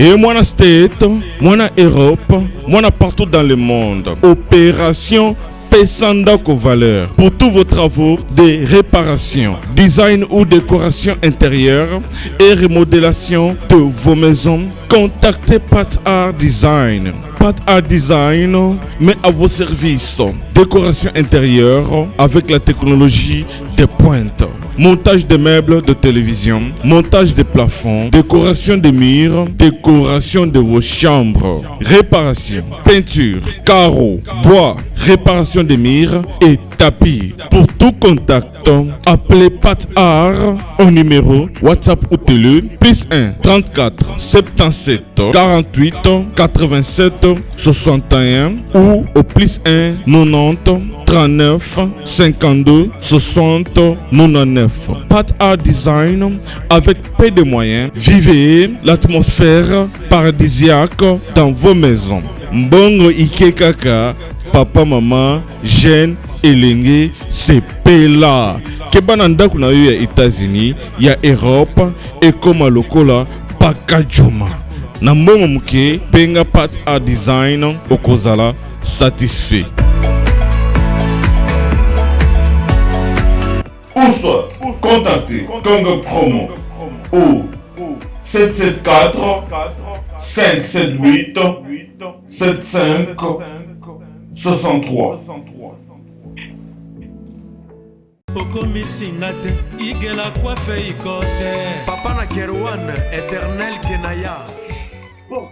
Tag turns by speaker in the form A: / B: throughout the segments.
A: Et moi state, moi Europe, moi partout dans le monde. Opération Pesandako Valeur pour tous vos travaux de réparation, design ou décoration intérieure et remodélation de vos maisons. Contactez Pat Art Design. Pat Art Design met à vos services décoration intérieure avec la technologie de pointe. Montage de meubles de télévision, montage de plafonds, décoration des murs, décoration de vos chambres, réparation, peinture, carreaux, bois, réparation des murs et tapis. Pour tout contact, appelez Pat Art au numéro WhatsApp ou télé +1 34 77 48 87 61 ou au +1 90 39 52 60 99. Pat Art Design avec peu de moyens. Vivez l'atmosphère paradisiaque dans vos maisons. Mbongo Ike Kaka, papa, maman, jeune, elenge, c'est pela. Kebananda kuna yo ya États-Unis, ya Europe, et comme à lokola, pakajuma. Na mbongo muke, penga Pat Art Design, okozala, satisfait. Ou soit, contactez Congo Promo au 774 578 75 63.
B: Okomisinate igela coiffe ikote papa na Kerwan éternel Kenaya.
C: Bon.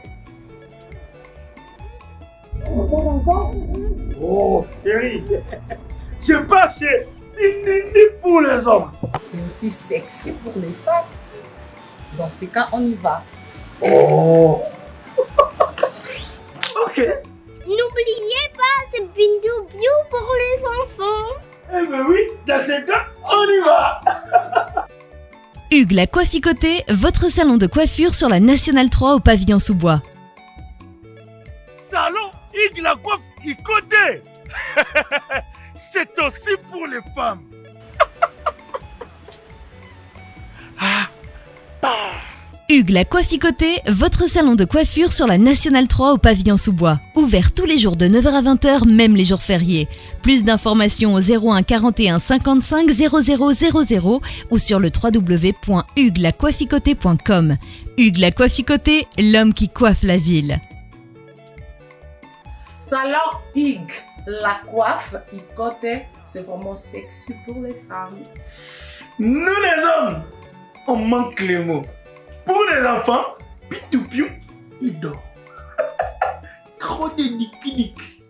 C: Oh, chérie, je pas chez ni pour les hommes.
D: C'est aussi sexy pour les femmes. Dans ces cas, on y va.
C: Oh. Ok.
E: N'oubliez pas, c'est Bindou Bio pour les enfants.
C: Eh ben oui, dans ces cas, on y va.
F: Hugues la Coifficoté, votre salon de coiffure sur la Nationale 3 au pavillon sous-bois.
C: Salon Hugues la Coifficoté. C'est aussi pour les femmes.
F: Hugues la Coifficoté, votre salon de coiffure sur la Nationale 3 au pavillon sous-bois. Ouvert tous les jours de 9h à 20h, même les jours fériés. Plus d'informations au 01 41 55 00 00 ou sur le www.huguelacoifficoté.com. Hugues la Coifficoté, l'homme qui coiffe la ville.
D: Salon Hugues la coiffe Icoté, c'est vraiment sexy pour les femmes.
C: Nous les hommes, on manque les mots. Pour les enfants, pitou-piou, il dort. Trop de niki-niki.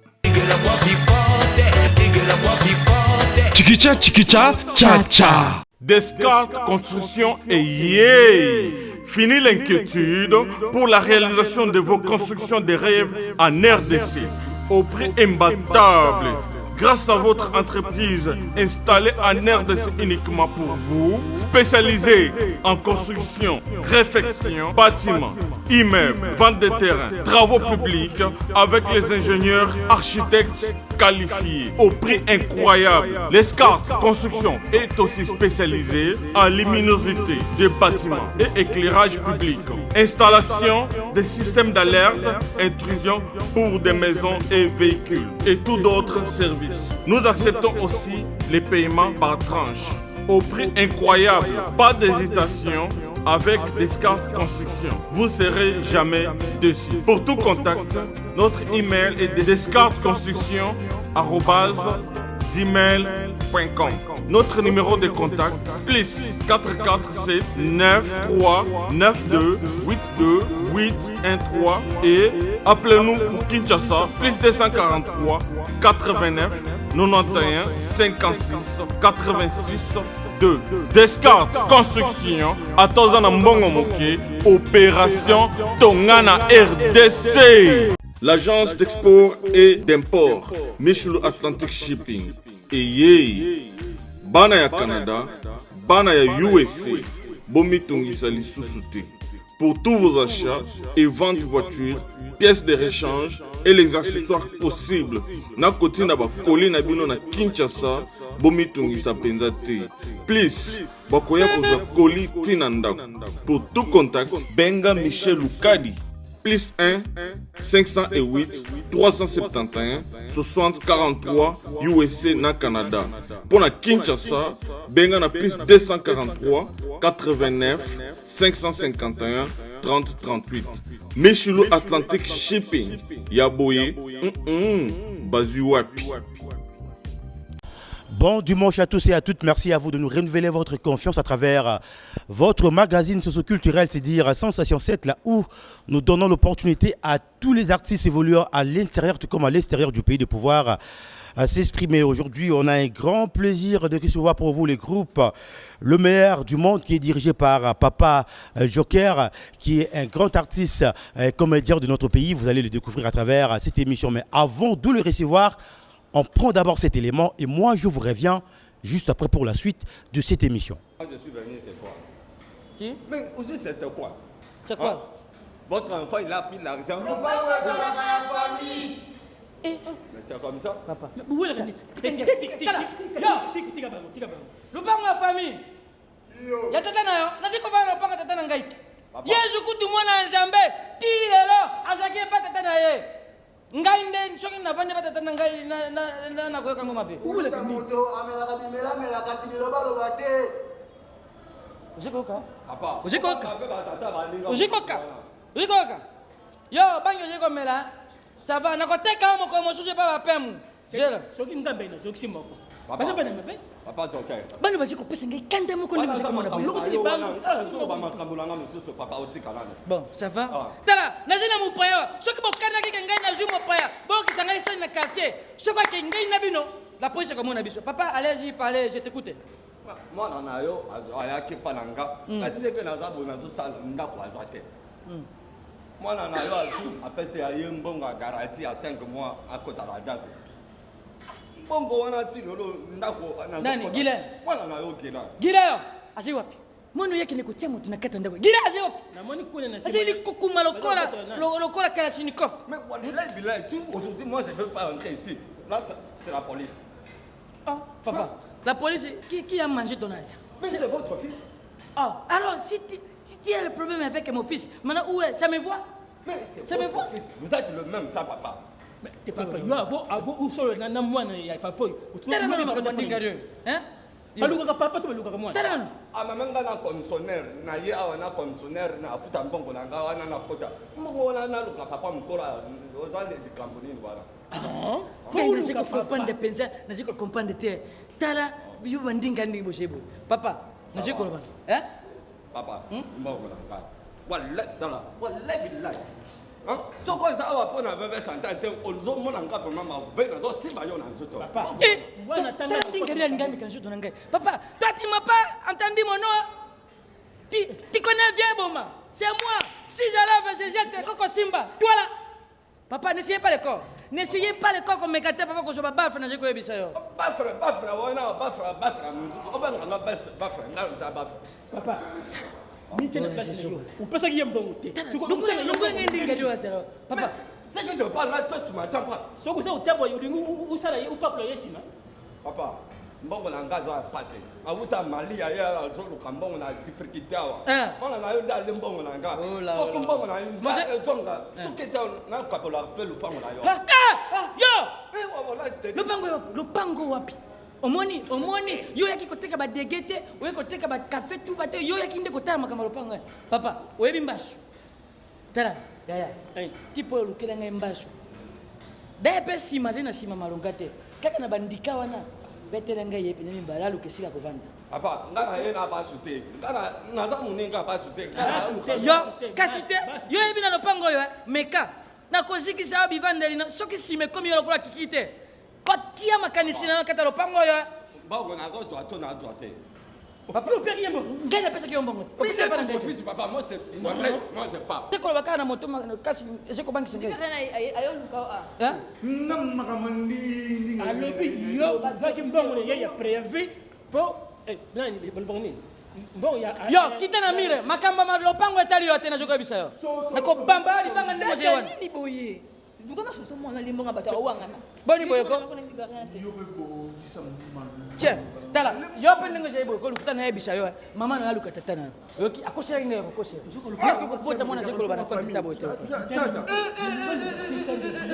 B: Chikicha chikicha cha cha.
A: Descartes Construction et yeah! Fini l'inquiétude pour la réalisation de vos constructions de rêves en RDC au prix imbattable. Grâce à votre entreprise installée en RDC uniquement pour vous, spécialisée en construction, réfection, bâtiments, immeubles, vente de terrains, travaux publics, avec les ingénieurs architectes qualifiés au prix incroyable. Descartes Construction est aussi spécialisée en luminosité des bâtiments et éclairage public, installation des systèmes d'alerte, intrusion pour des maisons et véhicules et tout d'autres services. Nous acceptons aussi les paiements par tranche au prix incroyable. Pas d'hésitation avec Descartes Construction. Vous serez jamais déçus. Pour tout contact, notre email est descartesconstruction@gmail.com. Notre numéro de contact plus 447 93 92 82 813 et appelez-nous pour Kinshasa plus 243 89 91 56 86 2. Descartes Construction à Tozana Mbongo Moké, opération Tongana RDC. L'agence d'export et d'import Michulu Atlantic Shipping et yé bana ya Canada, bana ya USA, bomitungisa lisusu te. Pour tous vos achats et ventes de voitures, pièces de rechange et les accessoires possibles. Na koti na ba koli na bino na Kinshasa, bomitungisa penza te. Please, bakoya koza koli tina ndako. Pour tout contact, benga Michel Lukadi plus 1 508 371 60 43 USA na Canada. Pour na Kinshasa, benga na plus 243 89 551 30 38. Meshulu Atlantic Shipping. Yaboye. Bazuapi.
G: Bon dimanche à tous et à toutes. Merci à vous de nous renouveler votre confiance à travers votre magazine socio-culturel, c'est-à-dire Sensation 7, là où nous donnons l'opportunité à tous les artistes évoluant à l'intérieur tout comme à l'extérieur du pays de pouvoir s'exprimer. Aujourd'hui, on a un grand plaisir de recevoir pour vous les groupes Le Meilleur du Monde qui est dirigé par Papa Joker, qui est un grand artiste comédien de notre pays. Vous allez le découvrir à travers cette émission. Mais avant de le recevoir, on prend d'abord cet élément et moi je vous reviens juste après pour la suite de cette émission.
H: Moi je suis venu, c'est quoi?
I: Qui?
H: Mais aussi c'est quoi?
I: C'est quoi?
H: Hein? Votre enfant il a pris l'argent. Mais c'est comme ça?
I: Papa.
J: Où est la famille? Lupango ya famille. Ya tata na yo, nazi ko bana panga tata na ngai. Yesu kutu mwana nzambe, ti lelo azaki pa tata na ye. Ngai nde soki na vanya pa tata na ngai na ko kango mabe. Où est la famille?
K: Moto amela ka bimela mela kasi biloba loba te.
J: Ujikoka?
H: Papa.
J: Ujikoka? Ujikoka? Yo, banyo jiko mela. Ça va, nakoteka mo ko mo suje pa ba pemu. Jela.
I: Soki ngambe na soki simoko.
H: Papa.
I: Basa bana mabe.
H: Papa Joker.
J: Bani baziko pesa ngai kanda mo ko ni baziko mona ba. Bon, ça va. Tala, nazina mo paya. Soki mo kanda ki ngai na ju mo paya. Bon ki sanga isa na quartier. Soki ki ngai na bino. La police ko mona biso. Papa, allez-y parler, je t'écoute.
H: Moi na yo ayaki pananga. Katile ke na za bo na zo sala ndako azate. Moi na yo apese ya yembonga garantie à 5 mois à côté de la date. Bongo wana ti lolo ndako na
J: Nani Gile?
H: Moi na yo Gile.
J: Gile yo. Asi wapi? Mono yake ni kutia mtu na kata ndako. Gile asi wapi?
I: Na moni kule na
J: Asi ni kukuma lokola Kalashnikov.
H: Mais wallahi si aujourd'hui moi je veux pas entrer ici. Là c'est la police.
J: Ah, papa. La police qui a mangé ton argent?
H: Mais c'est votre fils.
J: Ah, alors si tu as le problème avec mon fils, maintenant où est? Ça me voit?
H: Mais c'est votre fils. Vous êtes le même ça papa.
I: Mais t'es papa. Yo avo usolo na mwana ya papa.
J: Tala no mako ndinga ryo. Hein?
I: Baluka papa to baluka mwana.
J: Tala no.
H: Amamenga na commissionnaire na ye awana commissionnaire na afuta mbongo na nga wana na kota. Mbongo wana na luka papa mkola ozale di kambonini wala.
J: Ah. Quand je comprends de penser, je comprends de terre. Tala yo bandinga ndi boshebo. Papa, na je comprends. Hein?
H: Papa, mbongo na nga. Wallahi tala. Wallahi billahi. Hein? So quoi ça va pour avoir 100 ans ozo mona nga pour mama bena do si bayo na nzoto.
I: Papa.
J: Wana tala ndinga ria ngami kan joto ngai. Papa, toi tu m'as pas entendu mon nom? Tu connais bien Boma. C'est moi. Si j'allais je jette Coco Simba. Toi là. Papa, n'essayez pas le corps. N'essayez pas le corps comme me gâter papa que je baffe na je ko yebisa yo.
H: Baffe wana baffe on va nga baffe nga za baffe.
I: Papa. Ni tena place yo. Upesa ki yembongo te.
J: Longo ndinga rio asero. Papa,
H: c'est que je parle là toi tu m'entends pas.
I: Soko sa utabo yo lingu usala yo papa yo sima.
H: Papa, mbongo na nga za passer. Avuta mali ya ya zo mbongo na difrikitawa. Ona na yo dale mbongo na nga. Soko mbongo na yo zonga. Soketa na kapola pe lupango na yo.
J: Yo! Lupango wapi? Omoni, yo yaki koteka ba degete, yo koteka ba café tout ba te, yo yaki nde kotala makama lupango. Papa, oyebi mbashu. Tala, yaya. Tipo lukela ngai mbashu. Daye pe sima zena sima malonga te. Kaka na bandika wana. Betela ngai yepi nemi balalu kesika kovanda.
H: Papa, ngana yena ba shute. Ngana naza muninga ba shute.
J: Yo, kasite, yo yebi na lupango yo, meka. Na kozikisa abivandeli na soki sime komi yo lokola kikite. Kotia makanisi na kata lopango yo.
H: Bango na zo to na zo te.
J: Papa, tu perds yembo. Ngana pesa ki mbongo.
H: Oui, c'est pas mon fils papa, moi c'est moi c'est pas.
J: Te ko baka na moto kasi je ko banki singa.
D: Ayo luka a.
J: Hein?
K: Nam makamandi.
I: Alobi yo va ki mbongo ne ya prévu po nani balbongo ni. Mbongo ya
J: Yo, kita na mire, makamba lopango etali yote na joko bisayo. Na ko bamba li banga ndate
D: Nini boye?
J: dukana soso mwana limbonga bato awangana boni boyoko tiens tala yo pe ndenge je boyoko lukuta na yebisa yo mama na luka tata na yoki akosha nge akosha yo ko bota mwana je ko bana ko tabo to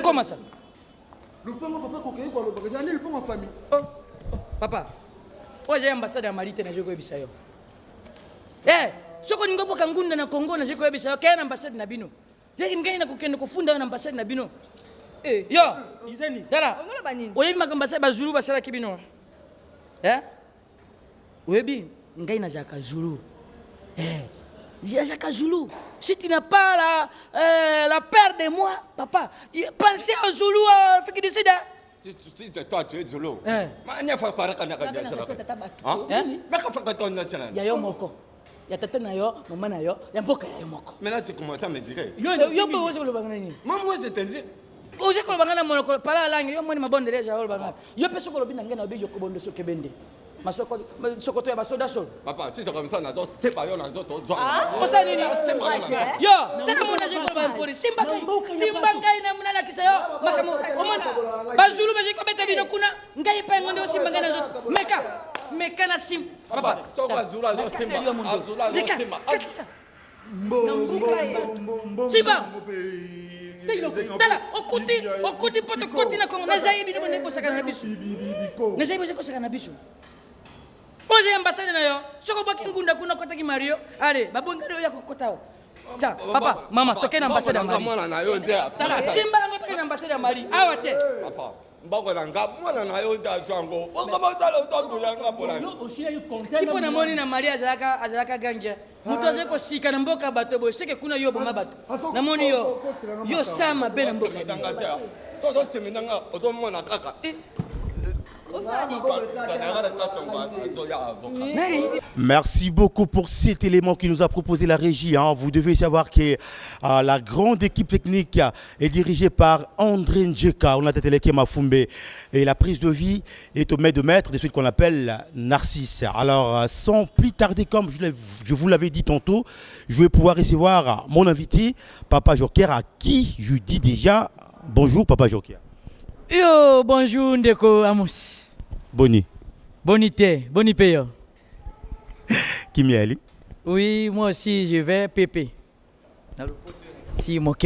J: comment ça
K: lupango papa ko ke ko lo bagaza ni lupango famille
J: papa oje ambassade ya Mali te na je ko yebisa yo soko ningo boka ngunda na Congo na je ko yebisa yo kaya na ambassade na bino yeki ngaina kukende kufunda na ambassade na bino yo izeni dala ongola banini oyebi makambasa bazulu basala kibino oyebi ngaina jaka zulu jaka zulu si tu n'as pas la peur de moi papa pensez au zulu fiki décida
H: si toi tu es zulu ma nya fa para kana kana sala ma ka fa ka tonna chana
J: ya yo moko ya tata na yo mama na yo ya mboka ya yo moko
H: mais là tu commences à me dire
J: yo bo wozo lo bangana ni
H: moi c'est dire
J: oje ko bangana monoko pala langi yo moni mabonde leja yo bangana yo peso ko lobina ngena obe yo ko bondo soke bende masoko sokoto ya basoda sol
H: papa si c'est comme ça na do c'est pas yo na do to
J: osa nini yo tena mona je ko ba pori simba ngai na mona la kisa yo makamu omona bazulu beje ko beta bino kuna ngai pa ngondo simba ngai na zo meka na sim
H: papa soko azula zo simba azula zo simba
J: simba tala okuti poto koti na kongo nazayi bino bone ko sakana na biso nazayi bone ko sakana na biso oje ambassade na yo soko baki ngunda kuna kota ki Mario ale babongari ya kokotao ta papa mama tokena ambassade ya Mali
H: mwana na yo nde
J: tala simba ngo tokena ambassade ya Mali awa te
H: papa mbako na nga mwana na yo nde azwango okoma tala utambu yanga bola
J: tipo na moni na Mali azalaka ganja mutu aze kosika na mboka bato boye seke kuna yo boma bato na moni yo sama be na mboka
H: toto teminanga otomona kaka
G: Merci beaucoup pour cet élément qui nous a proposé la régie. Vous devez savoir que la grande équipe technique est dirigée par André Njeka, on a Teleke Mafumbe, et la prise de vie est au maître de maître de celui qu'on appelle Narcisse. Alors, sans plus tarder, comme je vous l'avais dit tantôt, je vais pouvoir recevoir mon invité, Papa Joker, à qui je dis déjà bonjour, Papa Joker.
J: Yo, bonjour Ndeko Amos.
G: Boni.
J: Bonité, Bonipeyo.
G: Kimiali.
J: Oui, moi aussi je vais Pépé. Si, moke.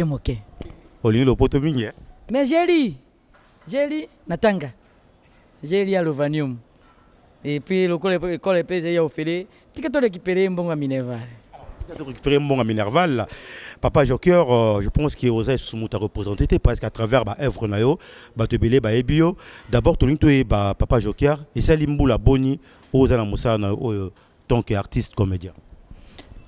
G: Oli le poto mingi.
J: Mais Jéli, Natanga. Jéli à l'Ovanium. Et puis l'école est payée au Félé. Tu as récupéré un bon à Minerval.
G: Récupérer un bon à Minerval. Papa Joker, je pense qu'il osait se représenter parce qu'à travers l'œuvre nayo, batebele ba ebio, d'abord tolinto et Papa Joker et Salimbu la boni aux anamusa na tant qu'artiste comédien.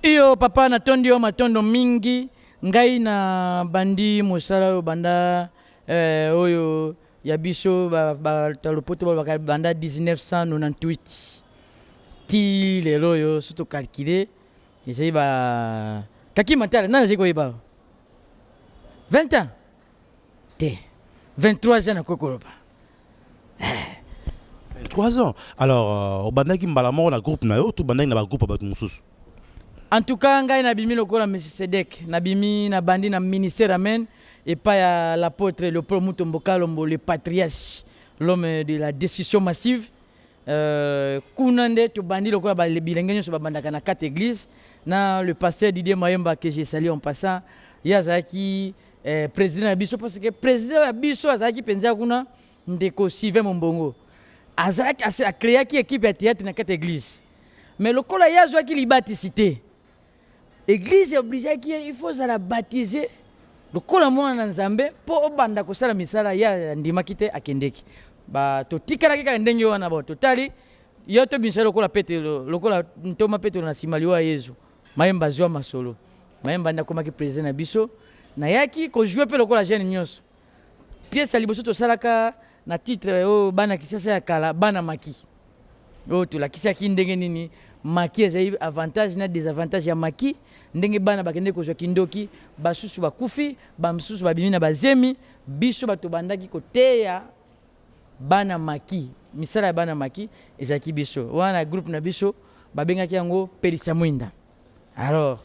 J: Iyo papa natondi o matondo mingi ngai na bandi musala banda oyo ya biso ba talopoto ba banda 1998 ti lelo yo surtout calculer et ba kaki matala nana ziko iba 20 ans te 23 ans na kokoloba
G: 23 ans. Alors au bandaki mbalamo na groupe na yo tout bandaki na ba groupe ba mususu.
J: En tout cas ngai na bimi lokola Monsieur Sedek na bimi na bandi na ministère amen et pas ya l'apôtre le promoteur Mbokalombo le patriarche l'homme de la décision massive kunande to bandi lokola ba bilengeni so babandaka na 4 églises na le pasteur Didier Mayemba que j'ai salué en passant yazaki président ya biso parce que président ya biso azaki penza kuna ndeko Sylvain Mombongo azaki a créé qui équipe ya théâtre na 4 églises mais lokola yazaki libati cité église est obligée qu'il faut la baptiser lokola mwana na Nzambe po obanda ko sala misala ya ndima kite akendeki ba to tikala kika ndenge wana ba totali yo to misala lokola Petero lokola ntoma Petero na simaliwa Yesu Mayemba zwa masolo Mayemba ndakoma ki président na biso na yaki ko jouer pe lokola jeune nyonso pièce liboso to salaka na titre o bana kisasa ya kala bana maki o to la kisaki ndenge nini maki ezai avantage na désavantage ya maki ndenge bana bakende ko kindoki basusu bakufi bamsusu babimi na bazemi biso bato bandaki koteya bana maki misala ya bana maki ezaki biso wana groupe na biso babengaki yango Pelisa Mwinda. Alors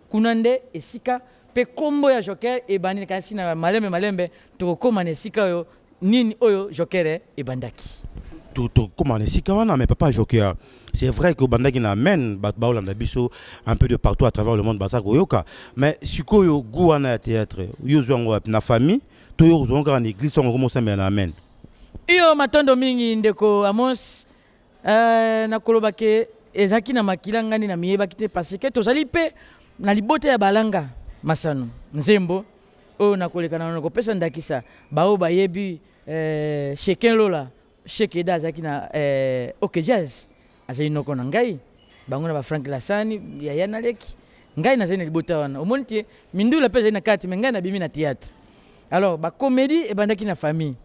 J: kunande esika pe kombo ya joker ebandi kasi na malembe tokokoma na esika oyo nini oyo joker ebandaki
G: Comment on est mais papa joker. C'est vrai que bandaki na men baolanda biso un peu de partout à travers le monde bazak oyoka mais siko yo guana théâtre yo zongo na famille to yo zongo en église on commence à na amen.
J: Iyo matondo mingi ndeko Amos na kolobake ezaki na makila ngani na miyeba kite parce que tozali pe na libote ya balanga masano nzembo o na kolekana na kopesa ndakisa bao bayebi chacun lola Cheikh Eda azaki na OK Jazz azali noko na ngai bango na ba Frank Lassani ya yana leki ngai na zene libota wana omoni tie mindula pesa ina kati menga na bimi na théâtre alors ba comédie e bandaki na famille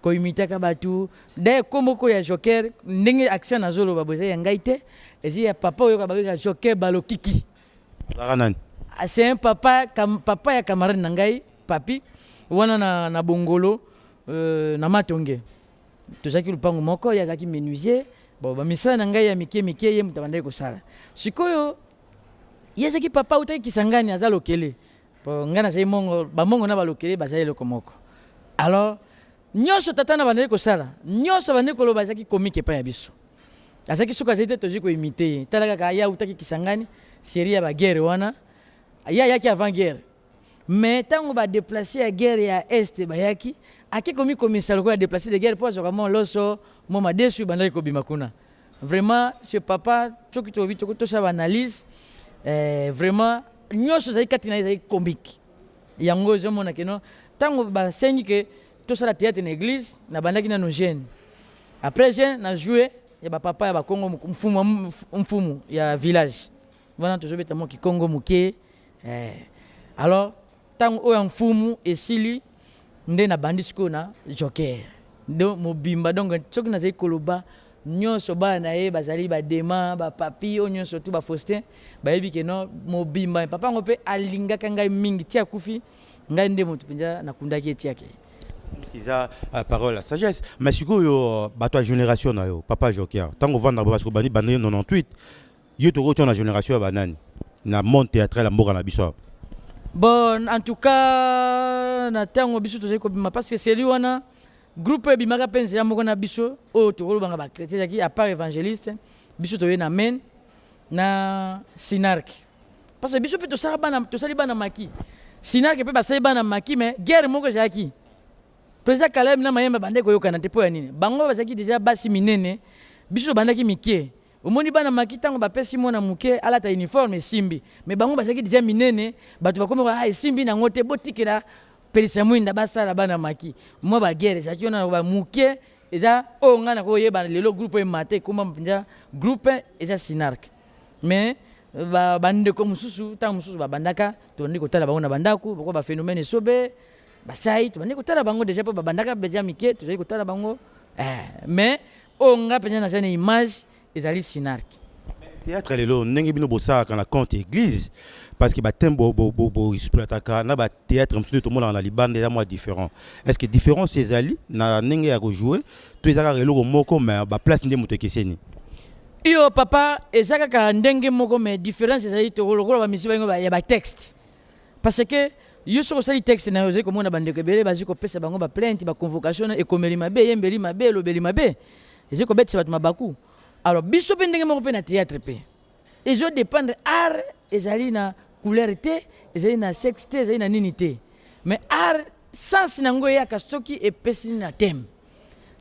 J: ko imitaka batu de komoko ya joker ndenge action na zolo baboza ya ngai te ezi ya papa oyo ka ba joker balokiki
G: Nani
J: c'est un papa ya camarade na ngai papi wana na bongolo na matonge tozaki lupango moko ya zaki menuisier bon ba misala na ngai ya mike ye mutabandai ko sala sikoyo yezaki papa utaki kisangani azalokele po ngana sai mongo ba mongo na balokele bazali loko moko alors nyonso tata na bandai ko sala nyonso bandai ko loba zaki comique pa ya biso azaki suka zete tozi ko imiter talaka ka ya utaki kisangani série ya ba guerre wana ya yaki avant guerre mais tango ba déplacer ya guerre ya est ba yaki ake komi commissaire ko déplacer de guerre pour vraiment loso moma déçu bandai ko bimakuna vraiment ce papa choki to vito to sa analyse vraiment nyonso zai katina zai comique yango zo mona keno tango ba sengi que to sa la théâtre na église na bandaki na no jeune après jeune na jouer ya ba papa ya ba Congo mfumu ya village wana to zobeta mo ki Congo muke alors tango o ya mfumu esili nde na bandisiko na joker do mobimba donc soki nazali koloba nyonso bana ye bazali badema bapapi o nyonso tu bafaustin bayebi ke no mobimba papa ngo mpe alingaka ngai mingi tia kufi ngai nde moto mpenza nakundaki etiake
G: Iza parole la sagesse mais sikoyo bato ya génération na yo papa joker tango vanda parce que bani bandi 98 yo to ko na génération ya banani na monde théâtral la mboka na biso.
J: Bon, en tout cas, na tango biso tozali ko bima parce que c'est lui wana groupe bimaka penzi ya moko na biso o to ko banga ba chrétien qui à part évangéliste biso to na men na synarque parce que biso pe to sali bana maki synarque pe ba sali bana maki mais guerre moko jaki président Kaleb na mayemba bande ko yokana te po ya nini bango bazaki déjà basi minene biso bandaki mikie omoni bana makitango bapesi mona muke alata uniforme simbi mais bango bazaki déjà minene bato bakomi ko simbi na ngote botikela pelisa mwinda basala bana maki mo ba guerre zaki ona ba muke eza onga na ko yeba lelo groupe mate kuma mpinja groupe eza synarque mais bande ko mususu tango mususu babandaka to ndiko tala bango na bandaku bako ba phénomène sobe basai to ndiko tala bango déjà po babandaka beja mike to ndiko tala bango mais onga penya na zane image ezali synarque
G: théâtre lelo ndenge bino bosa kana compte église parce que ba tembo bo exploitaka na ba théâtre msusu to mona na libande ya moi différent est-ce que différence ezali na ndenge ya ko jouer to ezaka lelo moko mais ba place ndé moto keseni
J: iyo papa ezaka ka ndenge moko mais différence ezali to lokola ba misiba ngo ya ba texte parce que yo so sali texte na yoze ko mona bande ko bele bazi ko pesa bango ba plainte ba convocation e komeli mabe yembeli mabe lobeli mabe eziko beti bat mabaku. Alors, biso pe ndenge moko pe na théâtre pe. Ezo dépendre art ezali na couleur te, ezali na sexe te, ezali na nini te. Mais art sens nango ya kastoki e pesi na thème.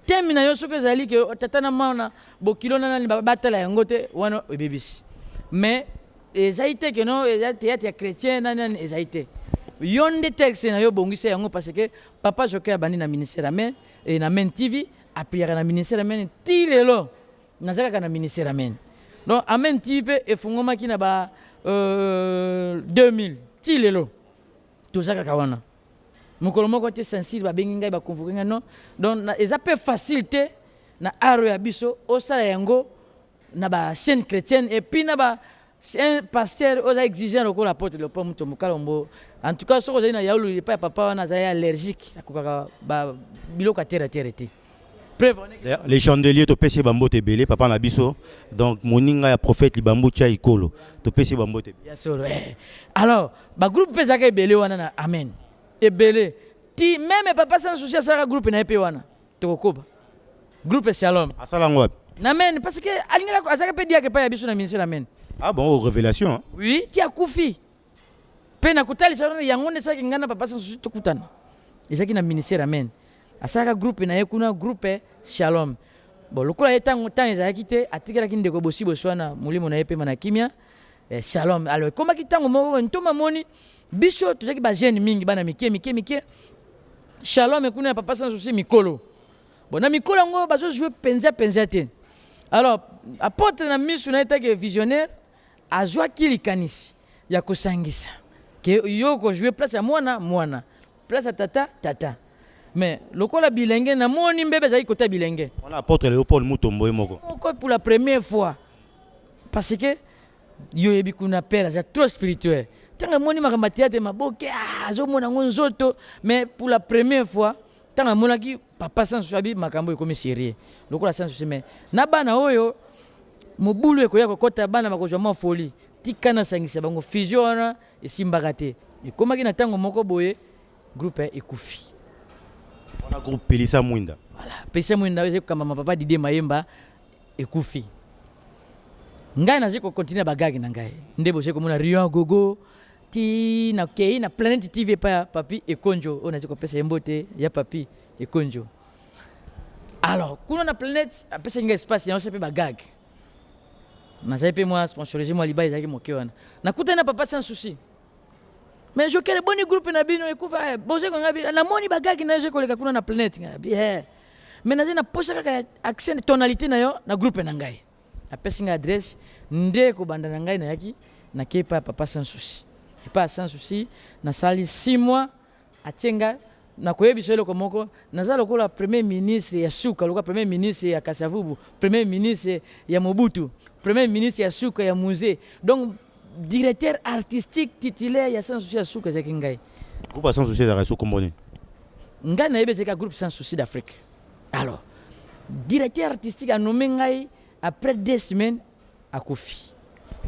J: Thème na yo soko ezali ke tata na mana bokilo na nani batala yango te wana ebebisi. Mais ezali te ke no ezali théâtre ya chrétien nani ezali te. Yonde texte na yo bongisa yango parce que papa Joker bandi na ministère amen et na Men TV appliquer na ministère amen ti lelo. Nazaka na ministère amen donc amen TV e fungoma kina ba 2000 ti lelo tozaka kawana mukolo moko te sensible ba bengi ngai ba convoquer non donc eza peu facilité na aro ya biso osala yango na ba chaîne chrétienne et puis na ba un pasteur oza exigeant lokola apôtre le pomme to mukalombo en tout cas soko zali na yaulu pas papa wana za allergique akokaka ba biloko terre te
G: Les chandeliers, tu peux bambo te belé, papa Nabiso. Donc, moninga ya prophète libambo tia ikolo. Tu peux bambo te.
J: Bien sûr. Alors, ba groupe pesaka belé wana amen. Et belé. Ti même papa sans souci ça groupe na epé wana. Tokoba. Groupe Shalom.
G: Asalango.
J: Amen parce que alinga azaka pe dia ke pa ya biso na ministère amen.
G: Ah bon, révélation hein?
J: Oui, ti akufi. Pe na kutali sana yango ne saki ngana papa sans souci tokutana. Ezaki na ministère amen. Asaka groupe na yekuna groupe Shalom. Bon lokola etango tan ezaki te atikela kindeko bosi boswana mulimo na yepe mana kimia Shalom. Alors comment kitango moko ntoma moni biso tozaki ba jeune mingi bana mike Shalom ekuna papa sans souci mikolo. Bon na mikolo ngo bazo jouer penza te. Alors apporte na misu na etake visionnaire azwa kilikanisi ya kosangisa. Ke yoko jouer place ya mwana. Place à tata. Mais lokola bilenge na moni mbebe zaki kota bilenge.
G: On apporte Léopold Mutombo et moko.
J: Pour la première fois. Parce que yo yebi kuna père, c'est trop spirituel. Tanga moni makamba théâtre maboke zo mona nzoto mais pour la première fois tanga mona ki papa sans souci makambo ekomi sérieux. Lokola sans souci mais na bana oyo mobulu ekoya kokota bana bakozwa mo folie. Tikana sangisa bango fusion esimbaka te. Ikomaki na tango moko boye groupe ekufi.
G: On a groupe Pelisa Mwinda.
J: Voilà, Pelisa Mwinda c'est comme ma papa Didier Mayemba ekufi. Ngai na ziko continuer bagagi na ngai. Ndebo c'est comme na Rio Gogo ti na kei na Planet TV pa papi ekonjo on a ziko pesa mbote ya papi ekonjo. Alors, kuna na Planet apesa ngai espace ya on bagagi. Na zape moi sponsorisé moi liba ezaki mokewana. Na kutana papa sans souci. Mais je quel bon groupe na bino ekufa boze ko ngabi na moni bagagi na je koleka kuna na Planet ngabi mais na zena posa ka accent tonalité na yo na groupe na ngai na pesinga adresse nde ko banda na ngai na yaki na kepa papa sans souci pas sans souci na sali 6 mois atenga na koyebiso eloko moko naza lokola premier ministre ya suka lokola premier ministre ya Kasavubu premier ministre ya Mobutu premier ministre ya suka ya musée donc directeur artistique titulaire ya sans souci ya suka zaki ngai
G: groupe sans souci da suka mboni
J: ngai na yebezeka groupe sans souci d'Afrique. Alors directeur artistique a nommé ngai après 2 semaines à Kofi.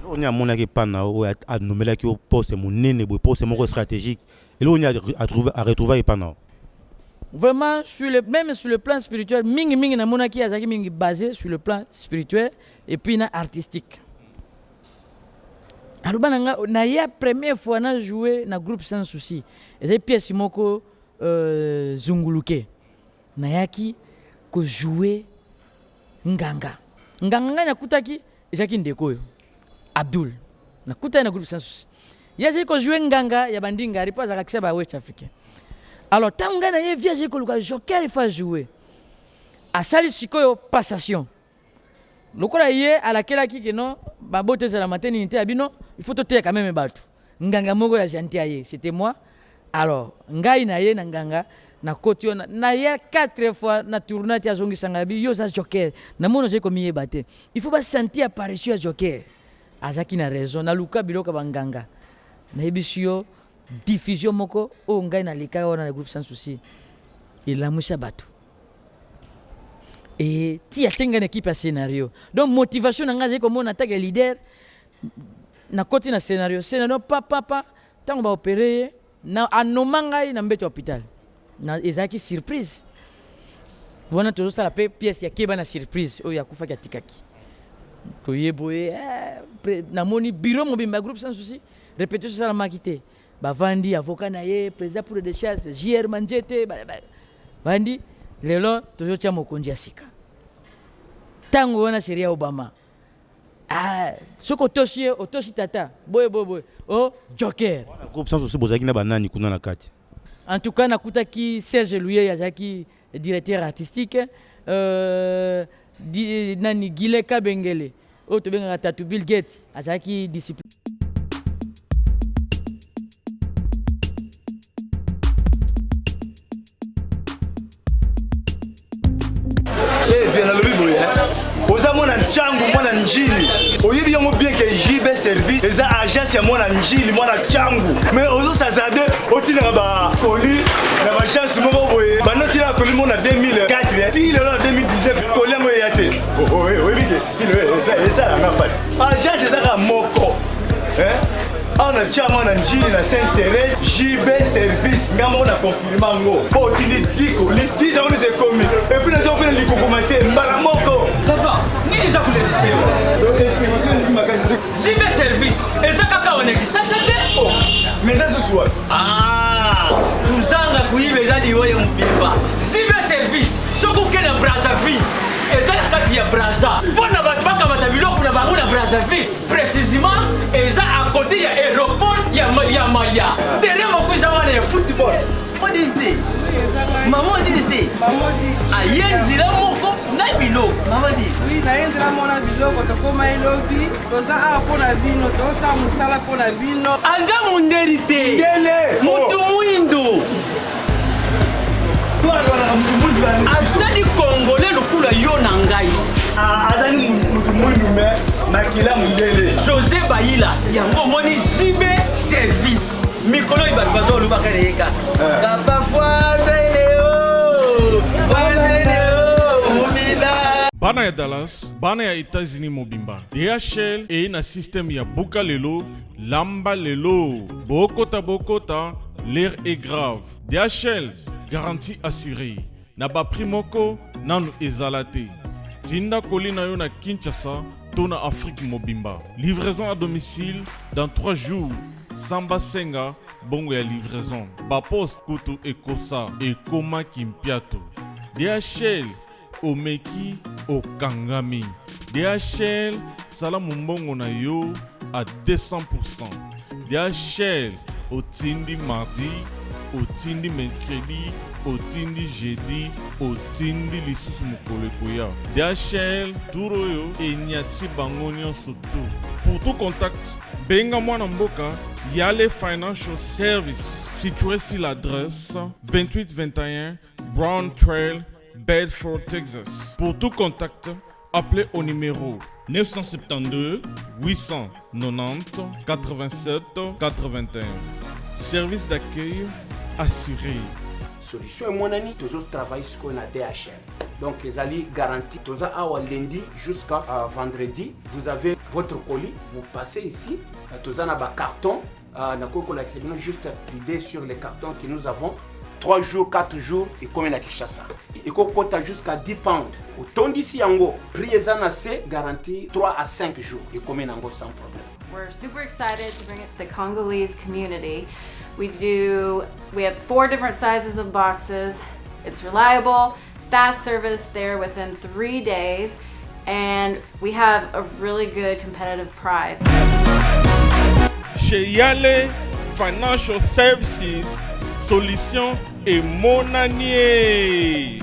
G: On y a monaki pana o a nommé la ki au poste monene bo poste moko stratégique et là on y a retrouver pana.
J: Vraiment même sur le plan spirituel mingi na monaki azaki mingi basé sur le plan spirituel et puis na artistique. Alors na ya première fois na joué na groupe sans souci et c'est pièce moko zunguluke na yaki ko jouer nganga na kutaki ezaki ndeko yo Abdul na kutana na groupe sans souci yaje ko jouer nganga ya bandinga ripo za kakisa ba West Africain. Alors tanga na ye viaje ko luka joker il faut jouer a sali sikoyo passation lokola ye alakela kiki no babote za la maternité abino il faut toter quand même batu nganga moko ya gentil c'était moi. Alors ngai na ye na nganga na kotio na ya 4 fois na tournée ya zongi sangabi yo za joker na mono je komi ye baté il faut pas sentir apparition ya joker azaki na raison na luka biloka banganga na ebisio diffusion moko o ngai na lika wana na groupe sans souci il a musa batu et ti a tenga na équipe à scénario donc motivation na ngaze comme on attaque leader na koti na scénario papa tango ba opérer na anomangai na mbeto hôpital na ezaki surprise wana tozo sala pe pièce ya keba na surprise o ya kufa ka tikaki to yeboye na moni bureau mobimba groupe sans souci répétition sala makité ba vandi avocat na ye président pour de chasse JR Manjete bandi lelo tozo tia mokonzi asika tango wana sheria Obama soko otoshi tata boy oh joker
G: groupe sans souci bozaki na banani kuna na kati.
J: En tout cas nakutaki Serge Louye yazaki directeur artistique nani Gile Kabengele o to benga Tatu Bill Gates azaki discipline.
K: Viens dans le Bible, oza mwana nchangu mwana njili oyebi yango bien que JB service eza agence ya mwana njili mwana nchangu mais ozo sazade otinaka ba koli na ba chance moko boye banoti la koli mona 2004 ti lelo na 2018 agence ezaka moko awa na tiango na njili na Sainte-Thérèse JB service ngambo na confirma ngo po otindi diko litisi yango nisi ekomi epuis naza kopena likukuma te mbala moko
J: papa nini eza koledisa yo JB service eza kaka wana lisasa te
K: mais eza susu wapi
J: tozanga kuyiba eza liyoyo mobimba JB service soki okende na Brazzaville eza na kati ya Brazza mpo na bato bakamata biloko na bango na Brazzaville précisément eza à côté ya aéroport ya Maya terrain moko eza wana ya football odini te mama odini te aye nzela moko na biloko
L: oui naye nzela mona biloko tokóma elobi toza awa mpo na bino tosala mosala mpo na bino
J: aza mundeli te mutu mwindo azali congolais lokula yo na ngai
K: azali mutu mwindu me makila mundele
J: José Bayila yango moni JB service mikolo oyo bato bazolobaka leyeka
A: bana ya Dallas, bana ya États-Unis mobimba. DHL et na système ya buka lelo, lamba lelo. Bokota, l'air est grave. DHL, garantie assurée. Na ba primoko, nanu ezalate. Tinda kolina yo na Kinshasa, tona Afrique mobimba. Livraison à domicile dans 3 jours. Samba Senga, bongo ya livraison. Bapos kutu ekosa, ekoma kimpiato. DHL, omeki okangami. DHL sala mumbongo na yo à 200%. DHL otindi mardi, otindi mercredi, otindi jeudi, otindi lisusu mokolo ekoya. DHL turo yo enyati bango nyonso tu. Pour tout contact, benga mwana mboka Yale Financial Service, situé sur l'adresse 2821 Brown Trail, Bedford, Texas. Pour tout contact, appelez au numéro 972 890 87 81. Service d'accueil assuré.
M: Solution et mon ami, toujours travailler sur la DHL. Donc, les alliés garantis, toujours à lundi jusqu'à vendredi, vous avez votre colis, vous passez ici, toujours dans un carton, juste l'idée sur les cartons que nous avons. 3 jours, 4 jours, et comme la Kinshasa. Et qu'on compte jusqu'à 10 pounds. Autant d'ici en haut, prix est garanti 3 à 5 jours, et comme en haut sans problème.
N: We're super excited to bring it to the Congolese community. We have 4 different sizes of boxes. It's reliable, fast service there within 3 days, and we have a really good competitive price.
A: Chez Yale Financial Services, solution et mon année.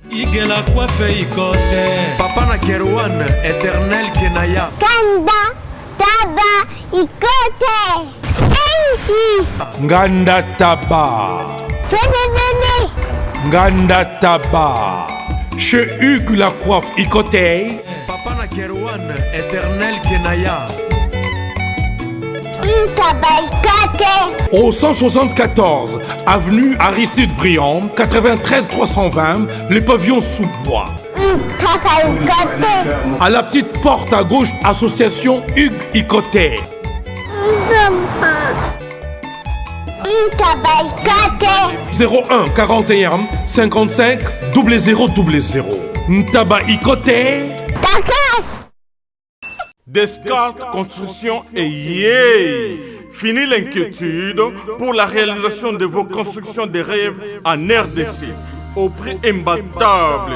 B: Igela coiffe ikote papa na Kerouan éternel Kenaya
E: Kanda taba ikote sensi
B: Nganda taba
E: Fenenene
B: Nganda taba chez Hugues la coiffe ikote papa na Kerouan éternel Kenaya
O: Au 174 avenue Aristide Briand, 93 320, les pavillons sous bois. À la petite porte à gauche, association Hugues Ikoté. 01 41 55 0000. Ntaba Ikoté.
A: Descartes Construction et yeah! Fini l'inquiétude pour la réalisation de vos constructions de rêves en RDC au prix imbattable.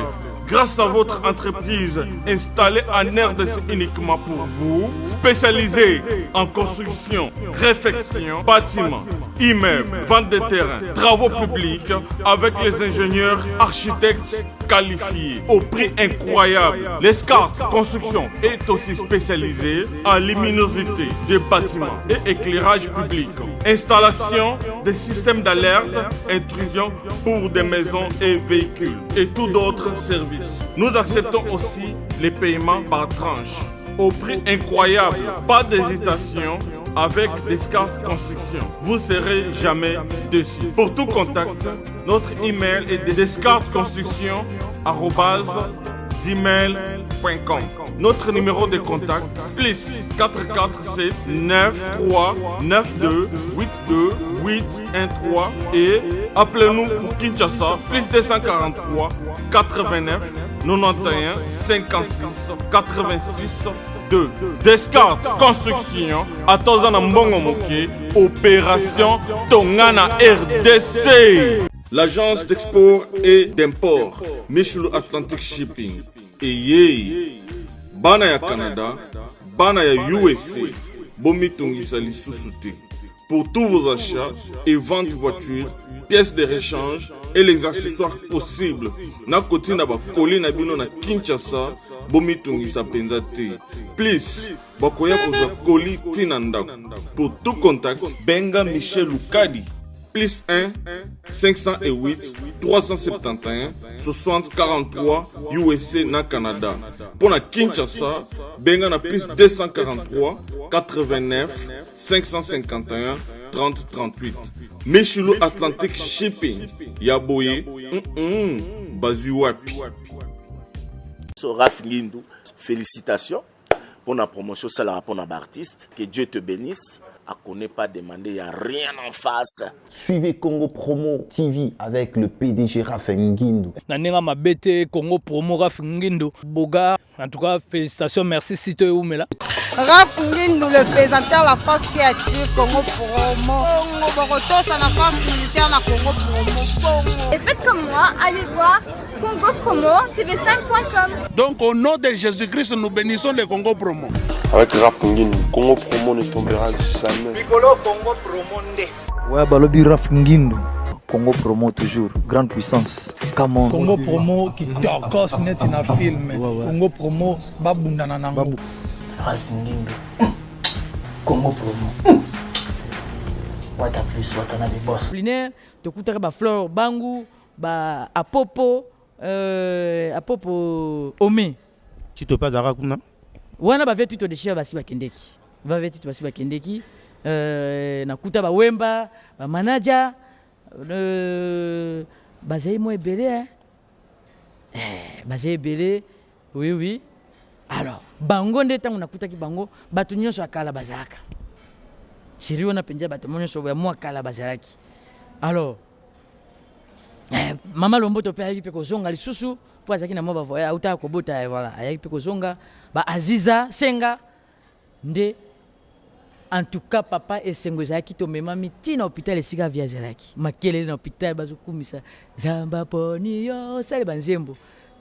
A: Grâce à votre entreprise installée en RDC uniquement pour vous, spécialisée en construction, réfection, bâtiments, immeubles, vente de terrains, travaux publics avec les ingénieurs architectes qualifiés au prix incroyable. L'escarpe Construction est aussi spécialisée en luminosité des bâtiments et éclairage public, installation des systèmes d'alerte, intrusion pour des maisons et véhicules et tout d'autres services. Nous acceptons aussi les paiements par tranche au prix incroyable. Pas d'hésitation, avec Descartes Construction. Vous serez jamais déçus. Pour tout contact, notre email est descartesconstruction@gmail.com. Notre numéro de contact, plus 447 93 92 82 813 et appelez-nous pour Kinshasa, plus 243 89 91 56 86 2. Descartes Construction, Atozana Mbongo Moké, Opération Tongana RDC. L'agence d'export et d'import, Michulu Atlantic Shipping. Et yé, Bana ya Canada, Bana ya USA, Bomitongisa Lissusute. Pour tous vos achats et ventes de voitures, pièces de rechange et les accessoires possibles. Na koti na ba koli na bino na Kinshasa, Bomitongisa Penzate. Please, bakoya koza koli tinandako. Pour tout contact, Benga Michel Lukadi. Plus 1 508 371 60 43 USA na Canada. Pour la Kinshasa, benga na plus 243 89 551 30 38. Michulu Atlantic Shipping. Yaboye, Bazuapi.
P: Raf Ngindou, félicitations pour la promotion, c'est la rapport d'artiste. Que Dieu te bénisse. À connaît pas demander, il n'y a rien en face.
Q: Suivez Congo Promo TV avec le PDG Raf Ngindou.
R: Nanenga mabete Congo Promo Raf Ngindou. Boga, en tout cas, félicitations, merci Sito Oumela.
L: Raf Ngindou, le présentateur la force créative Congo Promo. Congo Boroto, c'est la force militaire la Congo Promo.
E: Et faites comme moi, allez voir Congo Promo, tv5.com.
O: Donc au nom de Jésus-Christ, nous bénissons le Congo Promo.
S: Avec Raf Ngindou, Congo Promo ne tombera jamais.
T: Piccolo Congo Promo nde.
U: Ouais, Balobi Raf Ngindou. Congo Promo toujours, grande puissance. Come on.
V: Congo Promo qui torcos net in a film. Congo Promo babundana nango.
U: Raf Ngindou. Congo Promo. Wata plus, wata na boss.
J: Plinaire, te coûterait ba fleur bangu, ba apopo ome.
G: Tu te passes à Rakuna?
J: Wana ba vetu to déchira basi bakendeki. Va vetu to basi bakendeki. Nakuta ba wemba, ba manager, bazai mo ebele bazai ebele. Oui oui. Alors, bango nde tangu nakuta ki bango, batu nyonso akala bazalaka. Siri wana penja batu nyonso ya mo akala bazalaki. Alors, mama Lomboto pe ayaki pe kozonga lisusu po azaki na mo ba voya uta ko bota voilà, ayaki pe kozonga ba Aziza Senga nde en tout cas papa esengo ezalaki to mema miti na hôpital esika via zelaki makelele na hôpital bazokumisa zamba poni yo sale banzembo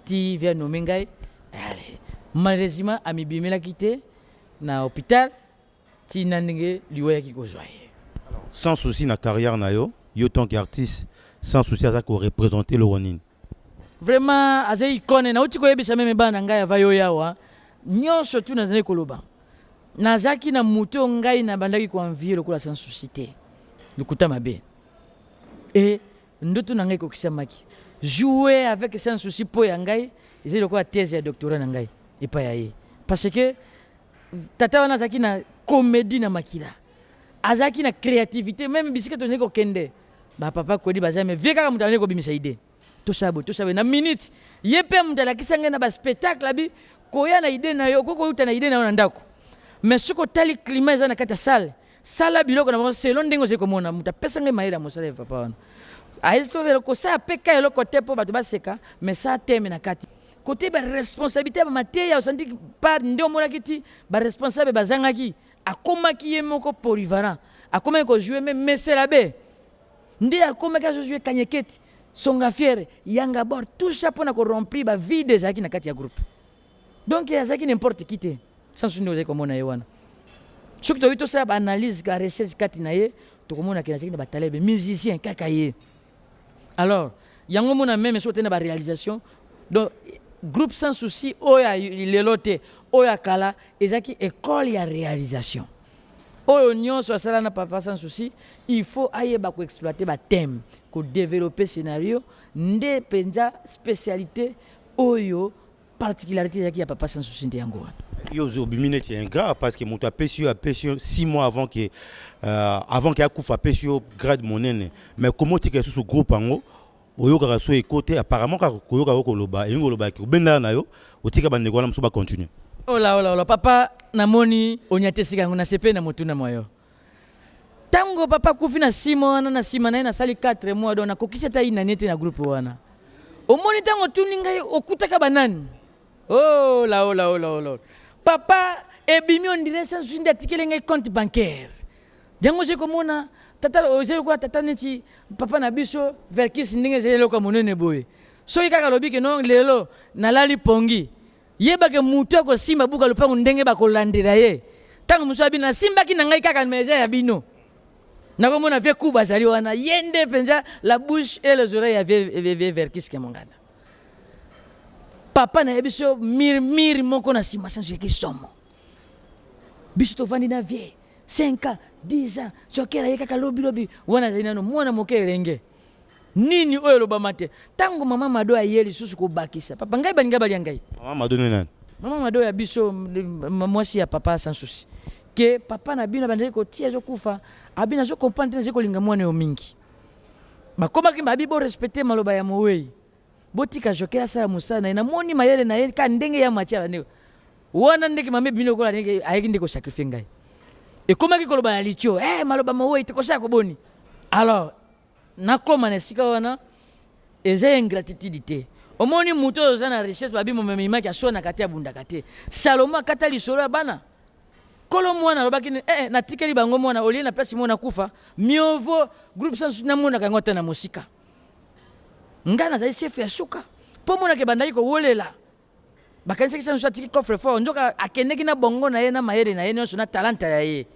J: ti via no mengai allez malheureusement amibimelaki te na hôpital ti nandenge liwaya ki kozwa ye.
G: Sans souci na carrière na yo tant qu'artiste sans souci à ça qu'on représente le Ronin.
J: Vraiment azai icône na uti ko yebisa meme bana ngai ava yo yawa nyonso tu na zane koloba. Nazaki na muto ngai na bandaki ko envier lokola sans souci te. Lukuta mabe. Et ndoto na ngai ko kisamaki. Jouer avec sans souci po ya ngai, ezali lokola thèse ya doctorat na ngai et pas yaye. Parce que tata wana zaki na comédie na makila. Azaki na créativité même bisika to neko kende. Ba papa ko di bazame veka mutane ko bimisa ide. To sabo na minute. Yepe mutala kisanga na ba spectacle abi koya na ide na yo koko uta na ide na ndako. Mais ce que tali climat za na kata salle. Sala biloko na selon ndengo ze komona muta pesa ngai maira mo sala papa wana. Aiso velo ko sa peka yo côté po bato baseka mais ça teme na kati. Côté ba responsabilité ba mateya osandi par ndio mona kiti ba responsable bazangaki akomaki ye moko polyvalent akomaki ko jouer même meselabe. Ndi akomaki ko jouer kanyeketi songa fiere yanga bord tout ça pour na ko remplir ba vide zaki na kati ya groupe. Donc ya zaki n'importe qui te sans souci oze komona ye wana. Soki to ito sa ba analyse ka recherche kati na ye to komona ke na zaki na batalebe musicien kaka ye. Alors yango mona même so tena ba réalisation donc groupe sans souci oya lelote oya kala ezaki école ya réalisation. Oyo nyonso asala na papa sans souci, il faut ayeba ko exploiter ba thème, ko développer scénario, nde penza spécialité oyo particularité yaki ya papa sans souci nde yango.
G: Yo obimine c'est ingrat parce que mon a pêché 6 mois avant que a coufa pêché grade monene. Mais comment tu es sur ce groupe en haut? Oyoka so écouter apparemment ka koyoka koloba et ngoloba ki obenda na yo otika ba ndeko na msuba continuer.
J: Oh là papa namoni onyatesika ngona sepe na motuna moyo. Tango papa kufi na 6 mois na sima na sali 4 mois dona kokisa ta ina nete na groupe wana. Omoni tango tuninga okutaka banani. Oh là. Papa ebimi on dirait sans une article ngai compte bancaire. Jango je komona tata ozeli kwa tata neti papa na biso verkis ndenge zelo ka monene boye. So yika lobi ke non lelo nalali pongi. Yeba ke mutu ko simba buka lupango ndenge ba kolandira ye. Tango musabi na simba ki na ngai kaka meza ya bino. Na komona ve kuba zali wana yende penza la bouche et les oreilles avait verkis ke mongana. Papa na biso mir moko na sima sans ki somo. Biso to vandi na vie 5 ans 10 ans chokera yeka ka lobi wana zainano mwana mokelenge nini oyo loba mate tango mama mado ayeli susu ko bakisa papa ngai baninga bali ngai
G: mama mado nani
J: mama mado ya biso mwasi ya papa sans souci ke papa na bino bandeli ko tia zo kufa abina zo comprendre ze ko linga mwana yo mingi bakoma ki babi bo respecter maloba ya mowei botika jokera sala musana na moni mayele na ye ka ndenge ya macha ne wana ndeke mame bino ko la ndenge ayeki ndeko sacrifice ngai. Et comment que koloba licho maloba mawe itekosa ko boni alors nakoma na sika wana eza ingratitude omoni muto ozana richesse babi momema ki asona kati ya bunda kate Saloma kata lisolo ya bana kolo mwana lobaki na tikeli bango mwana olie na place mwana kufa miovo groupe sans na mwana kangota na musika ngana za chef ya suka po mwana ke bandaki ko wolela bakanisa kisa nso tiki coffre fort njoka akendeki na bongo na ye na mayele na ye nyonso na talenta ya ye